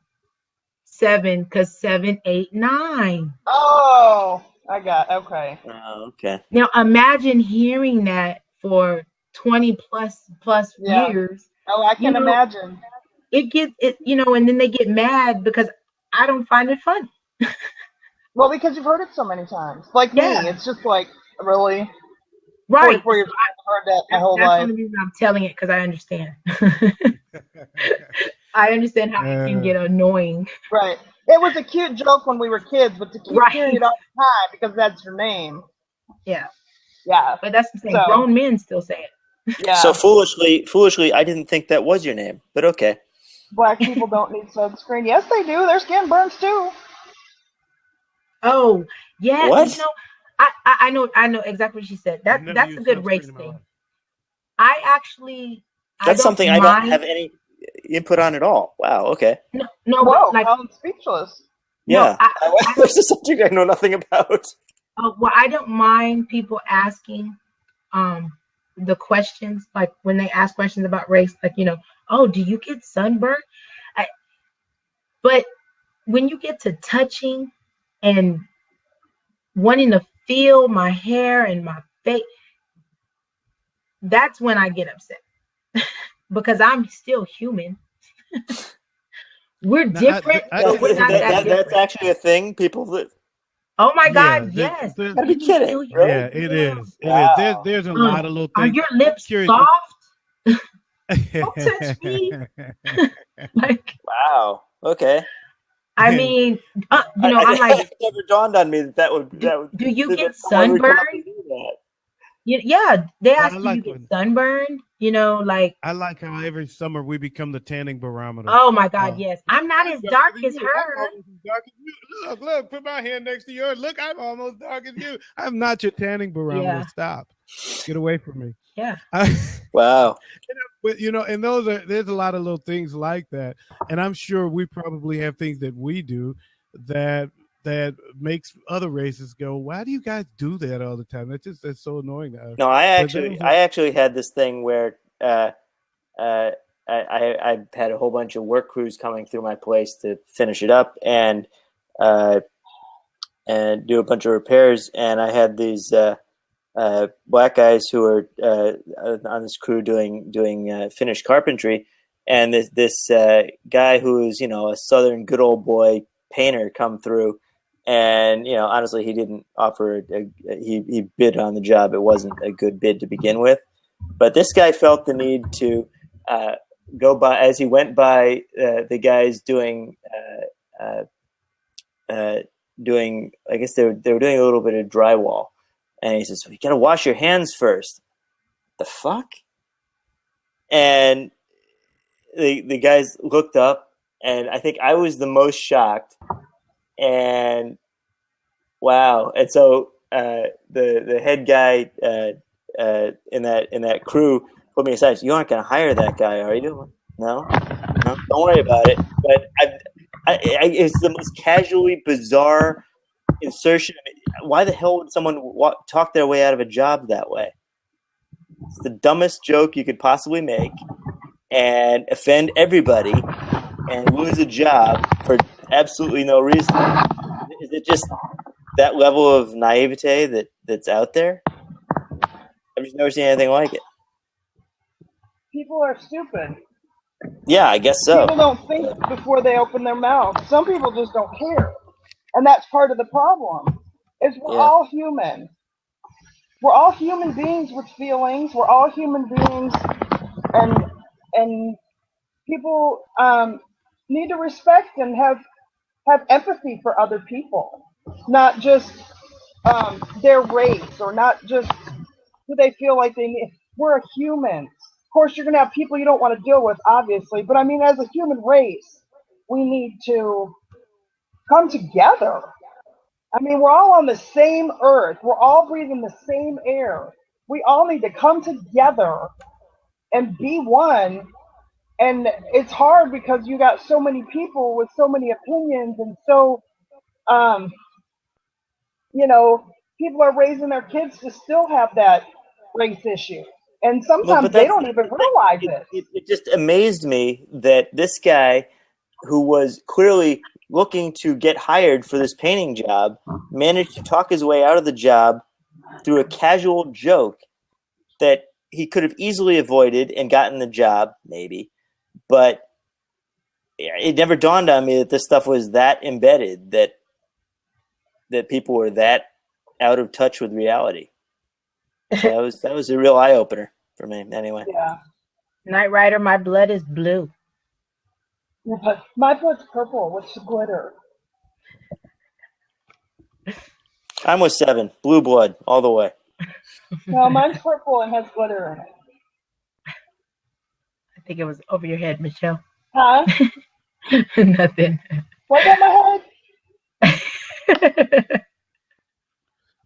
7 because 7, 8, 9." Oh, I got okay. Oh, okay. Now imagine hearing that for 20 plus Yeah. years. Oh, I You can know, imagine. it gets it, and then they get mad because I don't find it funny. Well, because you've heard it so many times. Like me, Yeah, it's just like, really? right. 44 So years old, I've heard that my whole that's the life. only reason I'm telling it because I understand. I understand how it can get annoying. Right. It was a cute joke when we were kids, but to keep hearing Right. it all the time because that's your name. Yeah. Yeah. But that's the thing. So, Grown men still say it. yeah. So foolishly, I didn't think that was your name, but okay. Black people don't need sunscreen. Yes, they do. Their skin burns too. Oh, yeah. What? I know exactly what she said. That's a good race thing. I actually I That's don't something I don't mind. have any input on at all. Wow. Okay. No, Whoa, but like I'm speechless. no, Yeah. This is a subject I know nothing about. well, I don't mind people asking the questions, like when they ask questions about race, like oh, do you get sunburned? But when you get to touching and wanting to feel my hair and my face, that's when I get upset because I'm still human. We're different, but we're not that different. That's actually a thing. People that. Oh my God, yes. Gotta be kidding, right? Yeah, it is. It Wow. is. There's a lot of little Are things. your lips soft? Don't touch me. Like, Wow. Okay. I mean, I'm like, it never dawned on me that would do you get someone would come up sunburned? and do that. Yeah, they ask, I do like you get sunburned? Like, I like how every summer we become the tanning barometer. oh my God, yes. I'm not as dark as her. Look, put my hand next to yours. Look, I'm almost dark as you. I'm not your tanning barometer. Yeah. Stop. Get away from me. Yeah. Wow. But and there's a lot of little things like that. And I'm sure we probably have things that we do that makes other races go, why do you guys do that all the time? That's so annoying to us. No, I actually had this thing where I had a whole bunch of work crews coming through my place to finish it up and do a bunch of repairs, and I had these black guys who were on this crew doing finished carpentry, and this guy who is a Southern good old boy painter come through. And honestly, he didn't offer. He bid on the job. It wasn't a good bid to begin with. But this guy felt the need to go by as he went by the guys doing. I guess they were doing a little bit of drywall, and he says, "You got to wash your hands first." The fuck? And the guys looked up, and I think I was the most shocked. And wow! And so the head guy in that crew put me aside. You aren't going to hire that guy, are you? No, don't worry about it. But it's the most casually bizarre insertion. Why the hell would someone talk their way out of a job that way? It's the dumbest joke you could possibly make, and offend everybody, and lose a job for absolutely no reason. Is it just that level of naivete that's out there? I've just never seen anything like it. People are stupid. Yeah, I guess so. People don't think before they open their mouth. Some people just don't care. And that's part of the problem. We're all human. We're all human beings with feelings. We're all human beings, and people need to respect and have empathy for other people, not just their race or not just who they feel like they need. We're humans. Of course, you're going to have people you don't want to deal with, obviously, but I mean, as a human race, we need to come together. I mean, we're all on the same earth. We're all breathing the same air. We all need to come together and be one. And it's hard because you got so many people with so many opinions and so, people are raising their kids to still have that race issue. And Well, sometimes but they don't even realize it. It just amazed me that this guy, who was clearly looking to get hired for this painting job, managed to talk his way out of the job through a casual joke that he could have easily avoided and gotten the job, maybe. But it never dawned on me that this stuff was that embedded, that people were that out of touch with reality. So that was a real eye opener for me, anyway. Yeah. Knight Rider, my blood is blue. Yeah, but my blood's purple with glitter. I'm with 7. Blue blood, all the way. No, mine's purple and has glitter in it. I think it was over your head, Michelle. Huh? Nothing. What got my head?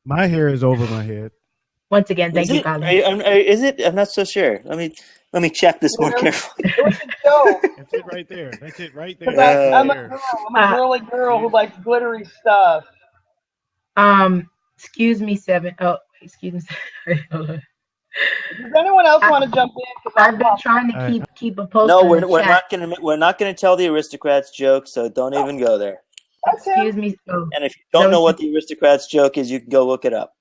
My hair is over my head. Once again, thank you, Colin. Is it? I'm not so sure. Let me check this more carefully. It was a joke. That's it right there. That's it right there. I'm a girl. I'm a girly girl who likes glittery stuff. Excuse me, 7. Oh, excuse me. Sorry. Hold on. Does anyone else want to jump in? I've been trying to keep a post. No, we're not gonna tell the aristocrats joke, so don't even go there. Excuse me. Oh, and if you don't know what the aristocrats joke is, you can go look it up.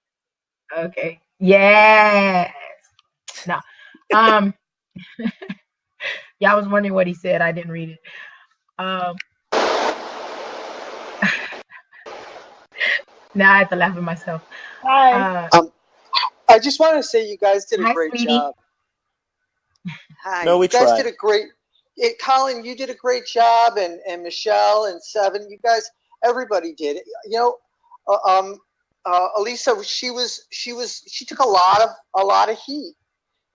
Okay. Yes. No. Yeah, I was wondering what he said. I didn't read it. Now I have to laugh at myself. Hi. I just want to say you guys did a great job. Hi. No, we you guys tried. did a great. Colin, you did a great job, and Michelle and 7. You guys, everybody did. You know, Elisa, she took a lot of heat,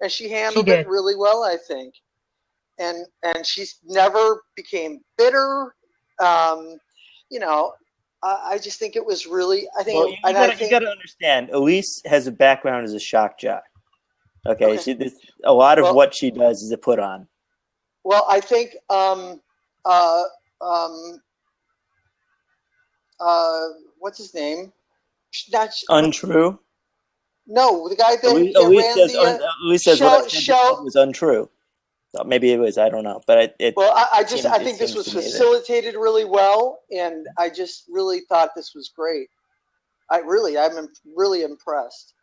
and she handled it really well, I think. And she's never became bitter. You know, I just think it was really. I think. Well, you got to understand. Elise has a background as a shock jock. Okay. A lot of what she does is a put on. Well, I think. What's his name? Untrue. No, the guy that Elise says what I said was untrue. Maybe it was. I don't know, but I think this was facilitated really well, and I just really thought this was great. I'm really impressed.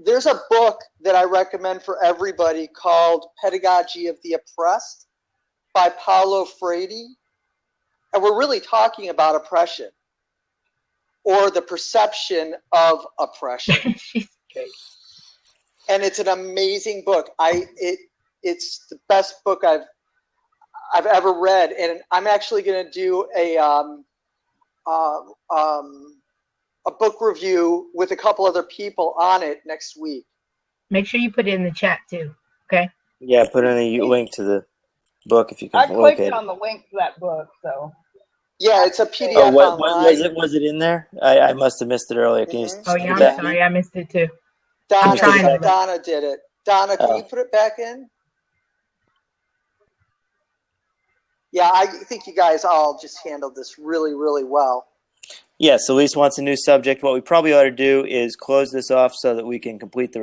There's a book that I recommend for everybody called Pedagogy of the Oppressed by Paulo Freire, and we're really talking about oppression or the perception of oppression. And it's an amazing book. It's the best book I've ever read, and I'm actually going to do a book review with a couple other people on it next week. Make sure you put it in the chat too. Okay. Yeah, put in a link to the book if you can. I clicked on the link to that book, so. Yeah, it's a PDF online. Was it in there? I must have missed it earlier. Can you? Oh yeah, I'm sorry, I missed it too. Donna did it. Donna, can you put it back in? Yeah, I think you guys all just handled this really, really well. Yes, Elise wants a new subject. What we probably ought to do is close this off so that we can complete the